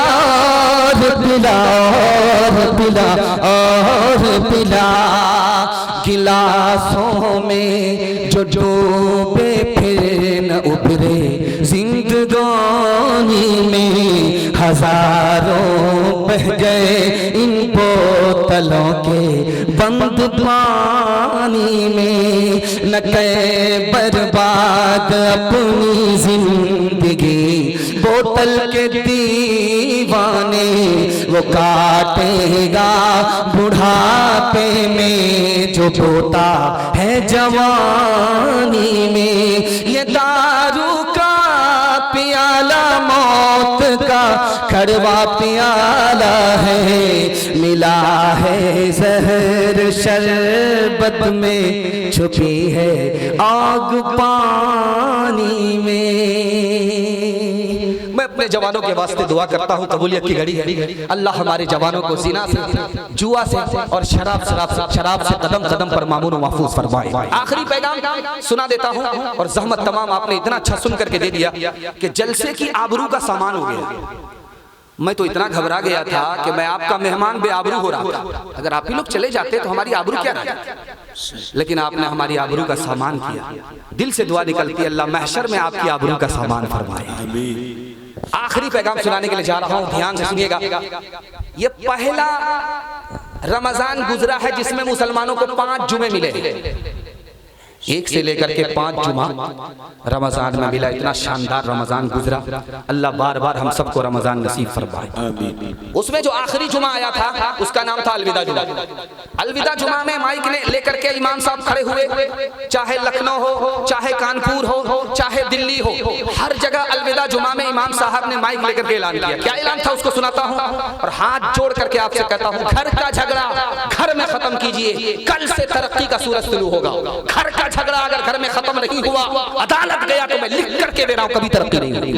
और पिला और पिला और पिला। गिलासों में जो डूबे फिर न उभरे, जिंदगानी में हजारों बह गए इन बोतलों के बंद पानी में। न करे बर्बाद अपनी जिंदगी बोतल के दीवाने, वो काटेगा बुढ़ापे में जो बोता है जवानी में। ये दारू का प्याला आपका कड़वा प्याला है, मिला है जहर शरबत में, छुपी है आग पानी में। मैं अपने जवानों के वास्ते दुआ करता हूँ, कबूलियत की घड़ी है। अल्लाह हमारे जवानों को ज़िना से, जुआ से और शराब से कदम कदम पर मामून व महफूज फरमाए। आखिरी पैगाम सुना देता हूँ, और ज़हमत तमाम आपने इतना अच्छा सुन करके दे दिया कि जलसे की आबरू का सामान हो गया। मैं तो इतना घबरा गया था कि मैं आपका मेहमान बेआबरू हो रहा था। अगर आप ही लोग चले जाते तो हमारी आबरू क्या रहा, लेकिन आपने हमारी आबरू का सामान किया। दिल से दुआ निकलती है, अल्लाह महशर में आपकी आबरू का सामान फरमाए। आखिरी पैगाम सुनाने के लिए जा रहा हूं, ध्यान से सुनिएगा। ये पहला रमजान गुजरा है जिसमें मुसलमानों को 5 जुमे मिले, 1 से लेकर के 5 जुमा रमजान में मिला। इतना शानदार रमजान गुजरा, अल्लाह बार बार हम सबको रमजान नसीब फरमाए। उसमें जो आखिरी जुमा आया था उसका नाम था अलविदा जुमा। अलविदा जुमा में माइक लेकर के इमाम साहब खड़े हुए, चाहे लखनऊ हो, चाहे कानपुर हो, चाहे दिल्ली हो, हर जगह अलविदा जुमा में इमाम साहब ने माइक लेकर के ऐलान किया। क्या ऐलान था उसको सुनाता हूँ, और हाथ जोड़ करके आपसे कहता हूँ, घर का झगड़ा घर में खत्म कीजिए, कल से तरक्की का सूरज शुरू होगा। घर का झगड़ा अगर घर में खत्म नहीं हुआ, अदालत गया तो मैं लिख करके दे रहा हूं, कभी तरक्की नहीं होगी।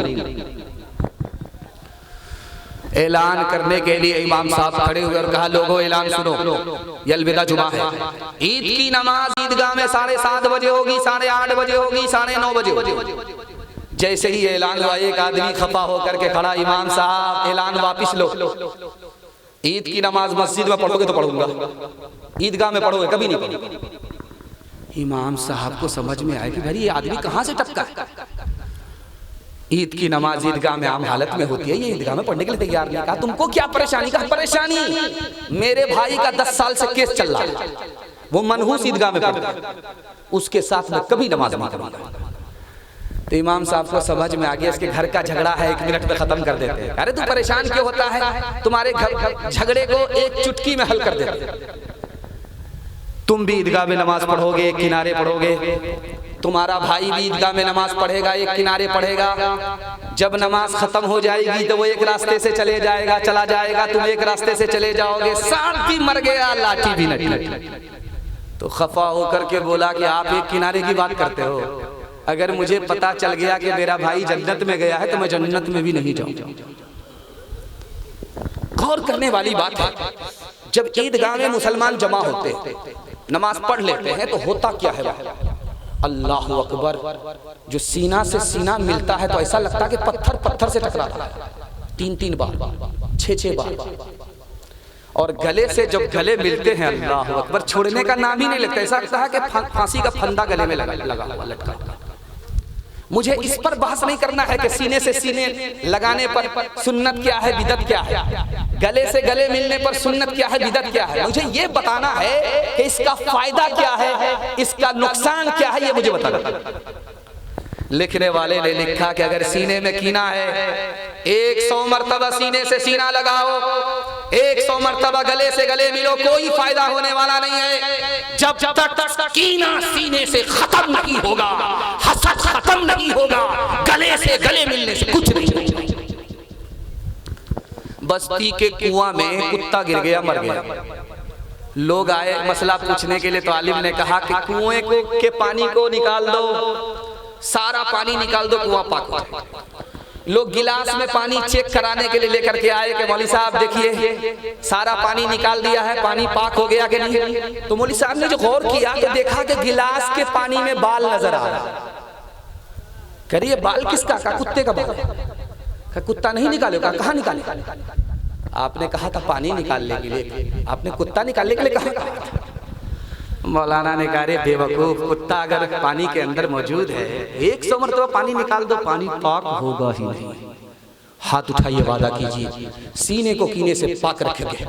ऐलान करने के लिए इमाम साहब खड़े हुए और कहा, लोगों ऐलान सुनो, ये अलविदा जुमा है। ईद की नमाज ईदगाह में 7:30 बजे होगी, 8:30 बजे होगी, 9:30 बजे होगी। जैसे ही ऐलान हुआ, एक आदमी खफा होकर के खड़ा, इमाम साहब ऐलान वापिस लो। ईद की नमाज मस्जिद में पढ़ोगे तो पढ़ूंगा, ईदगाह में पढ़ोगे कभी नहीं पढ़ूंगा। इमाम साहब को समझ में आया कि भाई ये आदमी कहां से टपका है। ईद की नमाज ईदगाह में आम हालत में होती है, ये ईदगाह में पढ़ने के लिए तैयार नहीं। कहा तुमको क्या परेशानी? का परेशानी मेरे भाई का 10 साल से केस चल रहा है, वो मनहूस ईदगाह में पढ़ता है, उसके साथ में कभी नमाज नहीं पढ़ूंगा। तो इमाम साहब को समझ में आ गया इसके घर का झगड़ा है, 1 मिनट में खत्म कर देते हैं। अरे तू परेशान क्यों होता है, तुम्हारे घर झगड़े को एक चुटकी में हल कर देते हैं। तुम भी ईदगाह में नमाज पढ़ोगे, एक किनारे पढ़ोगे, तुम्हारा भाई भी ईदगाह में नमाज पढ़ेगा, एक किनारे पढ़ेगा। जब नमाज खत्म हो जाएगी तो वो एक रास्ते से चला जाएगा, तुम एक रास्ते से चले जाओगे। सांप भी मर गया, लाठी भी नहीं। तो खफा होकर के बोला कि आप एक किनारे की बात करते हो, अगर मुझे पता चल गया कि मेरा भाई जन्नत में गया है तो मैं जन्नत में भी नहीं जाऊंगा। गौर करने वाली बात है, जब ईदगाह में मुसलमान जमा होते हैं, नमाज पढ़ लेते हैं, तो होता क्या है अल्लाह अकबर, जो सीना से सीना मिलता है तो ऐसा लगता है कि पत्थर पत्थर से टकराता है, 3-3 बार, 6-6 बार। और गले से जब गले मिलते हैं, अल्लाह अकबर, छोड़ने का नाम ही नहीं लगता। ऐसा लगता है कि फांसी का फंदा गले में लगा हुआ लटका। मुझे इस पर बहस नहीं करना है कि सीने से सीने लगाने पर सुन्नत क्या है, बिदत क्या है, गले से गले मिलने पर सुन्नत क्या है, बिदत क्या है। मुझे ये बताना है कि इसका फायदा क्या है, इसका नुकसान क्या है, ये मुझे बताना। लिखने वाले ने लिखा कि अगर सीने में कीना है, 100 मरतबा सीने से सीना लगाओ, 100 मरतबा गले से गले मिलो, कोई फायदा होने वाला नहीं है। जब तक कीना सीने से खत्म नहीं होगा, हसद खत्म नहीं होगा, गले से गले मिलने से कुछ नहीं। बस्ती के कुआं में कुत्ता गिर गया, मर गया। लोग आए मसला पूछने के लिए, तो आलिम ने कहा कि कुएं के पानी को निकाल दो, सारा पानी निकाल दो, कुआं पाक हो जाए। लोग गिलास में पानी चेक कराने के लिए लेकर के आए कि मौलवी साहब देखिए सारा पानी निकाल दिया है, पानी पाक हो गया कि नहीं। तो मौलवी साहब ने जो गौर किया तो देखा कि गिलास के पानी में बाल नजर आ रहा है। करिए बाल किसका? का कुत्ते का बाल। का कुत्ता नहीं निकाले? का कहाँ निकाले? आपने कहा था पानी निकालने के लिए, आपने कुत्ता निकालने के लिए कहा। मौलाना ने कहा रे बेवकूफ, कुत्ता अगर पानी के अंदर मौजूद है 100 मरतबा पानी निकाल दो, पानी पाक होगा ही नहीं। हाथ उठाइए, वादा कीजिए, सीने को कीने से पाक रखेंगे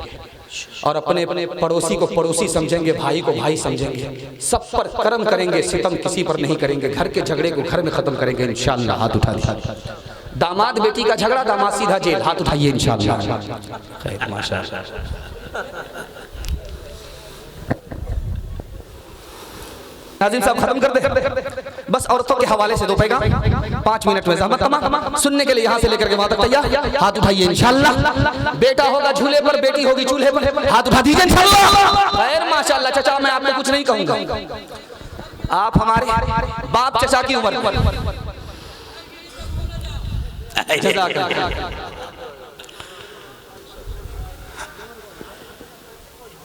और अपने अपने पड़ोसी को पड़ोसी समझेंगे, भाई को भाई समझेंगे, सब पर कर्म करेंगे, सितम किसी पर नहीं करेंगे, घर के झगड़े को घर में खत्म करेंगे इंशाअल्लाह। हाथ उठा दिया। दामाद बेटी का झगड़ा, दामाद सीधा जेल, हाथ उठाइए इंशाअल्लाह। माशाअल्लाह। नाज़रीन साहब खत्म कर दे, बस औरतों के हवाले से दो पैगाम 5 मिनट में ज़हमत तमाम सुनने के लिए यहाँ से लेकर के वहाँ तक तैयार। हाथ उठाइए इंशाअल्लाह। बेटा होगा झूले पर, बेटी होगी चूल्हे पर, हाथ उठा दीजिए इंशाअल्लाह। खैर माशाअल्लाह। चाचा मैं आपको कुछ नहीं कहूँगा, आप हमारे बाप चाचा की उम्र पर।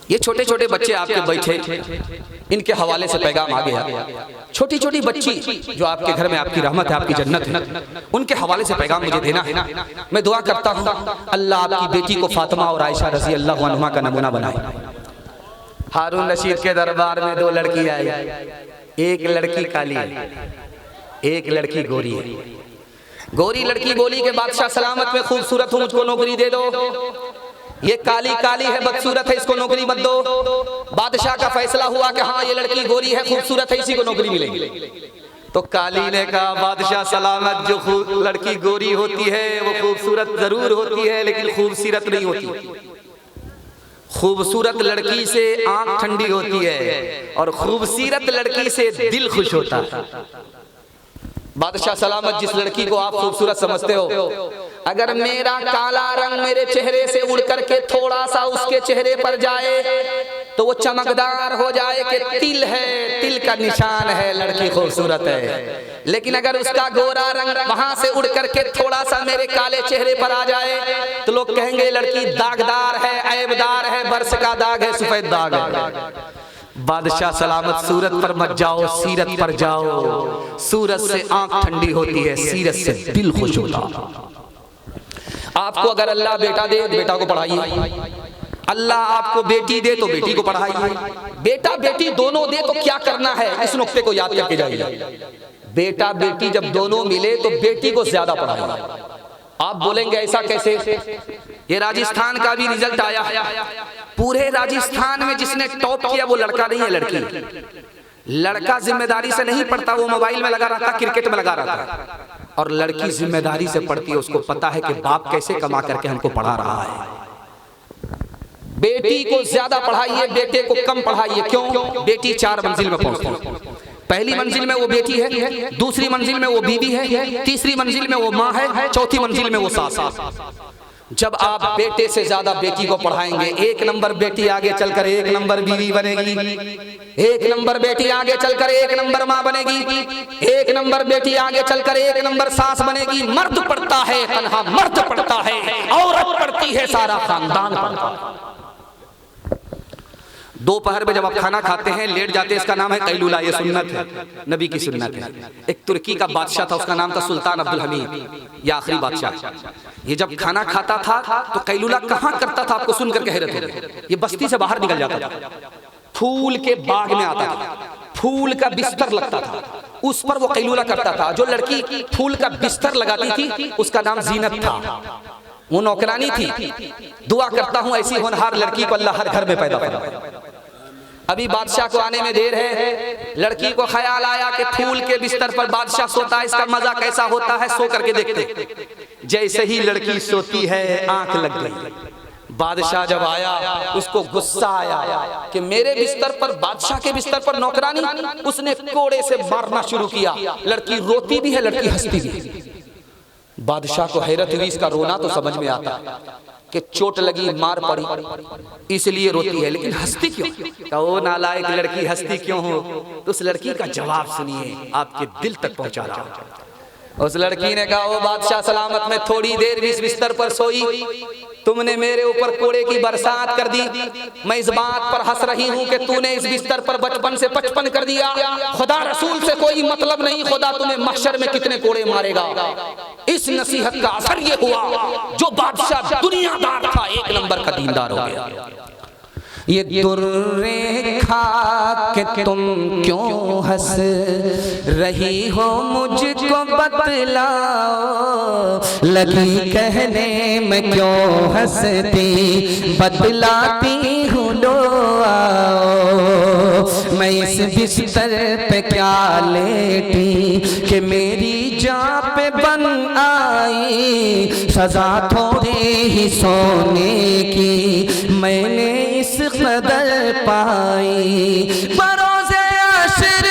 ये छोटे छोटे बच्चे आपके बैठे, इनके हवाले से पैगाम आ गया। छोटी छोटी बच्ची जो आपके घर में आपकी रहमत है, आपकी जन्नत है, उनके हवाले से पैगाम मुझे देना है। मैं दुआ करता हूँ अल्लाह आपकी बेटी को फातिमा और आयशा रज़ी अल्लाह अन्हुमा का नमूना बनाए। हारून रशीद के दरबार में 2 लड़की आई, एक लड़की काली है, एक लड़की गोरी है। गोरी लड़की बोली के बादशाह सलामत में खूबसूरत हूँ, मुझको नौकरी दे दो। ये काली काली है, बदसूरत है, इसको नौकरी मत दो। बादशाह का फैसला हुआ कि हाँ ये लड़की गोरी है, खूबसूरत है, इसी को नौकरी मिलेगी। तो काली ने कहा बादशाह सलामत, जो लड़की गोरी होती है वो खूबसूरत जरूर होती है लेकिन खूबसूरत नहीं होती। खूबसूरत लड़की से आंख ठंडी होती है और खूबसूरत लड़की से दिल खुश होता है। बादशाह सलामत, जिस लड़की को आप खूबसूरत समझते हो, अगर मेरा काला रंग मेरे चेहरे से उड़ करके थोड़ा सा उसके चेहरे पर जाए तो वो चमकदार हो जाए कि तिल है, तिल का निशान है, लड़की खूबसूरत है। लेकिन अगर उसका गोरा रंग वहां से उड़ करके थोड़ा सा मेरे काले चेहरे पर आ जाए तो लोग कहेंगे लड़की दागदार है, ऐबदार है, बरस का दाग है, सफेद दाग है। बादशाह सलामत, सूरत पर मत जाओ, सीरत पर जाओ। सूरत से आंख ठंडी होती है, सीरत से दिल खुश होता। आपको अगर अल्लाह बेटा दे, बेटा को पढ़ाइए। अल्लाह आपको बेटी दे तो बेटी को पढ़ाइए। बेटा बेटी दोनों दे तो क्या करना है, इस नुक्ते को याद करके जाइए। बेटा बेटी जब दोनों मिले तो बेटी को ज्यादा पढ़ाइए। आप बोलेंगे ऐसा कैसे? ये राजस्थान का भी रिजल्ट आया। पूरे राजस्थान में जिसने टॉप किया वो लड़का नहीं है, लड़की। लड़का जिम्मेदारी से नहीं पढ़ता, वो मोबाइल में लगा रहता, क्रिकेट में लगा रहता, और लड़की जिम्मेदारी से पढ़ती है। उसको पता है कि बाप कैसे कमा करके हमको पढ़ा रहा है। बेटी को ज्यादा पढ़ाइए, बेटे को कम पढ़ाइए। क्यों? बेटी 4 मंजिल में पहुंचती है। पहली मंजिल में वो बेटी है, दूसरी मंजिल में वो बीवी है, तीसरी मंजिल में वो माँ है, चौथी मंजिल में वो सास है। जब आप बेटे से ज्यादा बेटी को पढ़ाएंगे, 1 नंबर बेटी आगे चलकर 1 नंबर बीवी बनेगी, 1 नंबर बेटी आगे चलकर 1 नंबर माँ बनेगी, 1 नंबर बेटी आगे चलकर 1 नंबर सास बनेगी। मर्द पढ़ता है, तन्हा मर्द पढ़ता है, औरत पढ़ती है, सारा खानदान पढ़ता है। दोपहर में जब आप खाना खाते हैं, लेट जाते हैं, इसका नाम है कैलूला। ये सुन्नत है, नबी की सुन्नत है। एक तुर्की का बादशाह था, उसका नाम था सुल्तान अब्दुल हमीद, या आखिरी बादशाह। ये जब खाना खाता था तो कैलूला कहाँ करता था, आपको सुनकर हैरत होगी। ये बस्ती से बाहर निकल जाता था, फूल के बाग में आता था, फूल का बिस्तर लगता था, उस पर वो कैलूला करता था। जो लड़की फूल का बिस्तर लगाती थी उसका नाम जीनत था, वो नौकरानी थी। दुआ करता हूँ ऐसी होनहार लड़की को अल्लाह हर घर में पैदा करे। अभी बादशाह को आने में देर है। लड़की को ख्याल आया कि फूल के बिस्तर पर बादशाह सोता है, इसका मजा कैसा होता है, सो करके देखते। जैसे ही लड़की सोती है, आंख लग गई। बादशाह जब आया, उसको गुस्सा आया कि मेरे बिस्तर पर, बादशाह के बिस्तर पर नौकरानी। उसने कोड़े से मारना शुरू किया। लड़की रोती भी है, लड़की हंसती भी है। बादशाह को हैरत हुई, इसका रोना तो समझ में आता कि चोट लगी, मार पड़ी, इसलिए रोती है, लेकिन हंसती क्यों? तो नालायक लड़की, हंसती क्यों हो? तो उस लड़की का जवाब सुनिए, आपके दिल तक पहुंचा रहा। उस लड़की ने कहा, ओ बादशाह सलामत, मैं थोड़ी देर भी इस बिस्तर पर सोई, तुमने मेरे ऊपर कोड़े की बरसात कर दी। मैं इस बात पर हंस रही हूँ कि तूने इस बिस्तर पर बचपन से 55 कर दिया। खुदा रसूल से कोई मतलब नहीं, खुदा तुम्हें महशर में कितने कोड़े मारेगा। इस नसीहत का असर ये हुआ, जो बादशाह दुनियादार था 1 नंबर का दीनदार हो गया। ये दुर्रे खा के तुम क्यों हंस रही हो, मुझको बतलाओ। लगी कहने में क्यों हंसती, बतलाती हूँ लो आओ। मैं इस बिस्तर पे क्या लेटी कि मेरी जान पे बन आई। सजा थोड़ी ही सोने की मैंने इस कदर पाई। बरोज़े अशर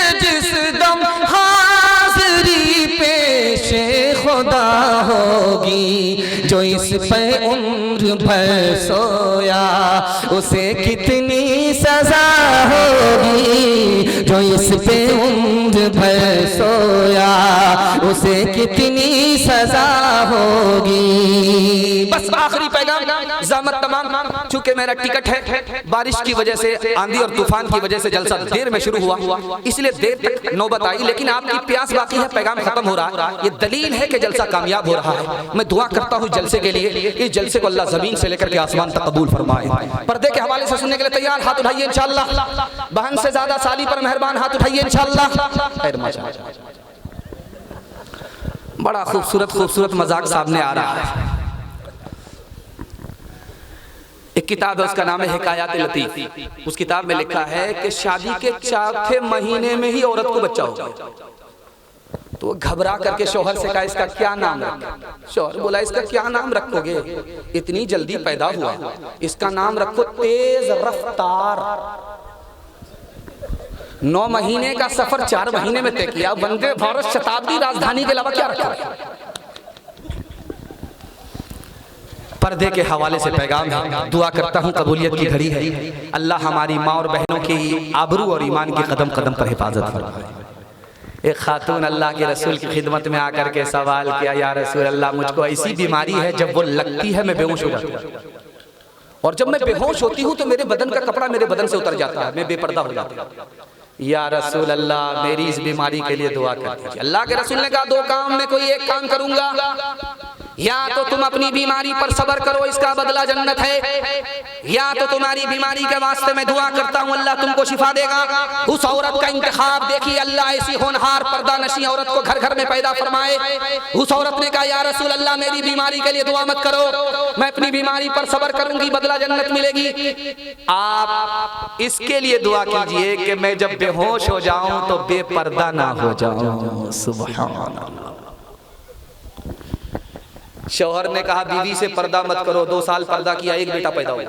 पे उम्र भर सोया उसे कितनी सजा होगी, जो इस पे उम्र भर सोया उसे कितनी सजा होगी। बस आखिरी पैगाम ज़हमत तमाम, चूंकि मेरा टिकट है, बारिश की वजह से, आंधी और तूफान की वजह से जलसा देर में शुरू हुआ, इसलिए देर तक नौबत आई, लेकिन आपकी प्यास बाकी है, पैगाम खत्म हो रहा है। ये दलील है कि जलसा कामयाब हो रहा है। मैं दुआ करता हूँ जलसे के लिए, इस जलसे को अल्लाह जमीन से लेकर के आसमान तक कबूल फरमाए। पर्दे के हवाले से सुनने के लिए तैयार हाथ उठाइए इंशाअल्लाह। बहन से ज्यादा साली पर मेहरबान हाथ उठाइए इंशाअल्लाह। बड़ा खूबसूरत मजाक सामने आ रहा है। एक किताब है, उसका नाम है हिकायत लतीफ। उस किताब में लिखा है कि शादी के चौथे महीने में ही औरत को बच्चा हो गया, तो वो घबरा करके शौहर से कहा इसका क्या नाम रखें। शौहर बोला इसका क्या नाम रखोगे, इतनी जल्दी पैदा हुआ, इसका नाम रखो तेज रफ्तार। 9 महीने का सफर 4 महीने में तय किया। वंदे भारत शताब्दी राजधानी के अलावा क्या रखा। पर्दे के हवाले से पैगाम है, दुआ करता हूँ कबूलियत की घड़ी है। अल्लाह हमारी माँ और बहनों की आबरू और ईमान की कदम कदम पर हिफाजत फरमाए। एक खातून अल्लाह के रसूल की खिदमत में आकर के सवाल किया, या रसूल अल्लाह मुझको ऐसी बीमारी है जब वो लगती है मैं बेहोश हो जाती हूँ, और जब मैं बेहोश होती हूँ तो मेरे बदन का कपड़ा मेरे बदन से उतर जाता है, मैं बेपर्दा हो जाता हूँ। या रसूल अल्लाह मेरी इस बीमारी के लिए दुआ कर दीजिए। अल्लाह के रसूल ने कहा 2 काम में कोई एक काम करूंगा, या तो तुम अपनी बीमारी पर सब्र करो, इसका बदला जन्नत है, या तो तुम्हारी बीमारी के वास्ते मैं दुआ करता हूँ अल्लाह तुमको शिफा देगा। उस औरत का इंतखाब देखिए, अल्लाह ऐसी होनहार पर्दा नशी औरत को घर घर में पैदा फरमाए। उस औरत ने कहा या रसूल अल्लाह मेरी बीमारी के लिए दुआ मत करो, मैं अपनी बीमारी पर सब्र करूंगी, बदला जन्नत मिलेगी। आप इसके लिए दुआ कीजिए कि मैं जब बेहोश हो जाऊं तो बेपर्दा ना हो जाऊं। सुभान अल्लाह। शौहर ने कहा बीवी से पर्दा मत करो, 2 साल पर्दा किया, एक बेटा पैदा हुआ।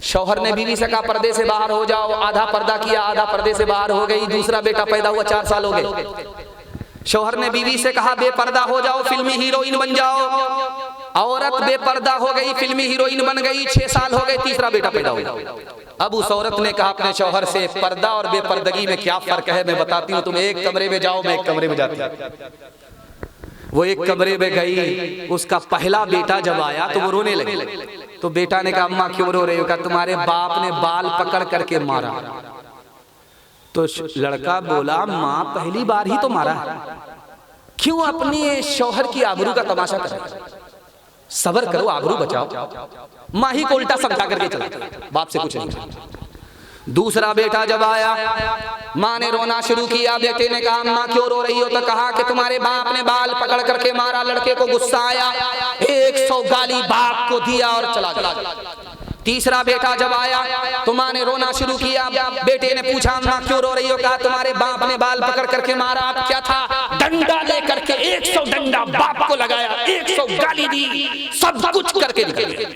शौहर ने बीवी से कहा पर्दे से बाहर हो जाओ, आधा पर्दा किया, आधा पर्दे से बाहर हो गई, दूसरा बेटा पैदा हुआ, 4 साल हो गए। शौहर ने बीवी से कहा बेपर्दा हो जाओ, फिल्मी हीरोइन बन जाओ, औरत बेपर्दा हो गई, फिल्मी हीरोइन बन गई, 6 साल हो गए, तीसरा बेटा पैदा हुआ। अब उस औरत ने कहा अपने शौहर से पर्दा और बेपर्दगी में क्या फर्क है मैं बताती हूँ, तुम एक कमरे में जाओ, मैं एक कमरे में जाती हूँ। वो एक कमरे में गई, उसका पहला बेटा जब आया तो वो रोने लगी। तो बेटा ने कहा अम्मा क्यों रो रही हो, कहा तुम्हारे बाप ने बाल पकड़ करके मारा। तो लड़का बोला माँ पहली बार ही तो मारा है, क्यों अपनी शौहर की आबरू का तमाशा कर, सब्र करो आबरू बचाओ। माँ ही को उल्टा समझा करके चला, बाप से कुछ नहीं। दूसरा बेटा जब आया, माँ ने रोना शुरू किया। बेटे ने कहा अम्मा क्यों रो रही हो, तो कहा कि तुम्हारे बाप ने बाल पकड़ करके मारा। लड़के को गुस्सा आया, 100 गाली बाप को दिया और चला गया। तीसरा बेटा जब आया तो माँ ने रोना शुरू किया। बेटे ने पूछा अम्मा क्यों रो रही हो, कहा तुम्हारे बाप ने बाल पकड़ करके मारा। अब क्या था, डंडा लेकर के 100 डंडा बाप को लगाया, 100 गाली दी, सब कुछ करके निकल गया।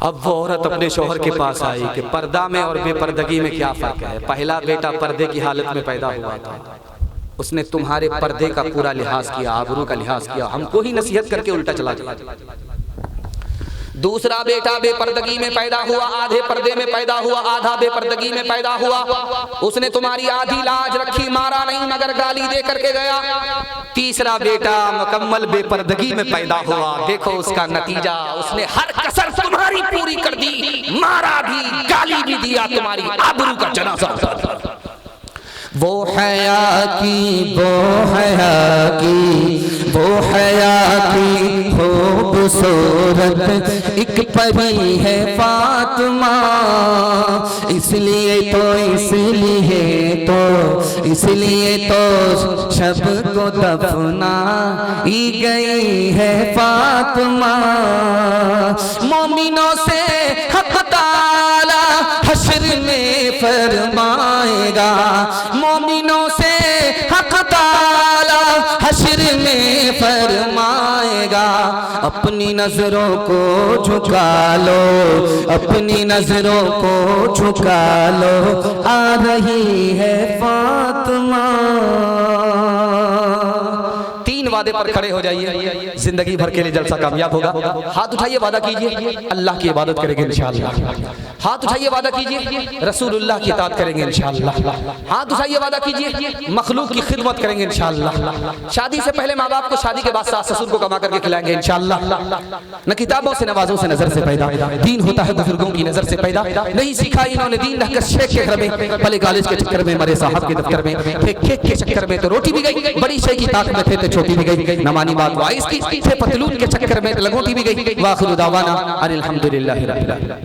अब वो औरत अपने शौहर के पास आई कि पर्दा में और बेपर्दगी में क्या फर्क है। पहला बेटा पर्दे की हालत में पैदा हुआ था, उसने तुम्हारे पर्दे का पूरा लिहाज किया, आबरू का लिहाज किया, हमको ही नसीहत करके उल्टा चला गया। दूसरा बेटा बेपर्दगी में पैदा हुआ, आधे पर्दे में पैदा हुआ, आधा बेपर्दगी में पैदा हुआ। उसने तुम्हारी आधी लाज रखी, मारा नहीं मगर गाली दे करके गया। तीसरा बेटा मुकम्मल बेपर्दगी में पैदा हुआ, देखो उसका नतीजा, उसने हर कसर तुम्हारी पूरी कर दी, मारा भी, गाली भी दिया, तुम्हारी आबरू का जनाजा उतार दिया। वो हया की, वो हया की, वो हया की खूबसूरत एक परी है फातिमा। इसलिए तो शब को दफनाई गई है फातिमा। मोमिनों से हक ताला हश्र में फरमाएगा, मोमिनों से हक ताला हश्र में फरमाएगा। अपनी नजरों को झुका लो, अपनी नजरों को झुका लो, आ रही है फातिमा। वादे पर खड़े हो जाइए, जिंदगी भर के लिए जलसा कामयाब होगा। हाथ उठाइए, वादा कीजिए अल्लाह की इबादत करेंगे इंशाअल्लाह। हाथ उठाइए, वादा कीजिए रसूलुल्लाह की इताअत करेंगे इंशाअल्लाह। हाथ उठाइए, वादा कीजिए मखलूक की खिदमत करेंगे इंशाअल्लाह। शादी से पहले माँ बाप को, शादी के बाद सास ससुर को कमा करके खिलाएंगे इंशाअल्लाह। न किताबों से नवाजों से नजर से पैदा, दीन होता है बुजुर्गों की नजर से पैदा। नहीं सीखा इन्होंने दीन रहकर शेख के घर में, भले कॉलेज के चक्कर में, मरे साहब के दफ्तर में, केक के चक्कर में तो रोटी भी गई, बड़ी शेख की ताकत में थे तो छोटी भी गई, न मानी बात वाइस की, थे पतलून के चक्कर में लगोटी भी गई। वाखिरु दावाना अनिल हम्दुलिल्लाहि रब्बिल आलमीन।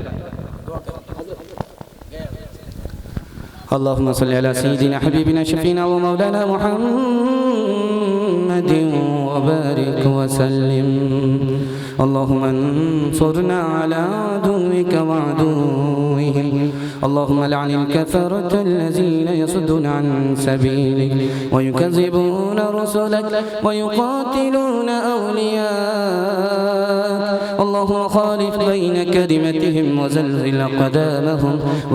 अल्लाहुम्मा सल्लि अला सय्यिदिना हबीबिना शफीना व मौलाना मुहम्मदिन व बारिक व सल्लिम। अल्लाहुम्मा अंसुरना अला अदुव्विका व अदुव्विहिम। अल्लाहुम्मा लअनिल कफ़रता allज़ीना यसुद्दूना अन सबीलिक व युकज़्ज़िबूना रुसुलक व युक़ातिलूना औलियाक। अल्लाहुम्मा ख़ालिफ़ बैना कलिमतिहिम व ज़ल्ज़िल अक़दामहुम व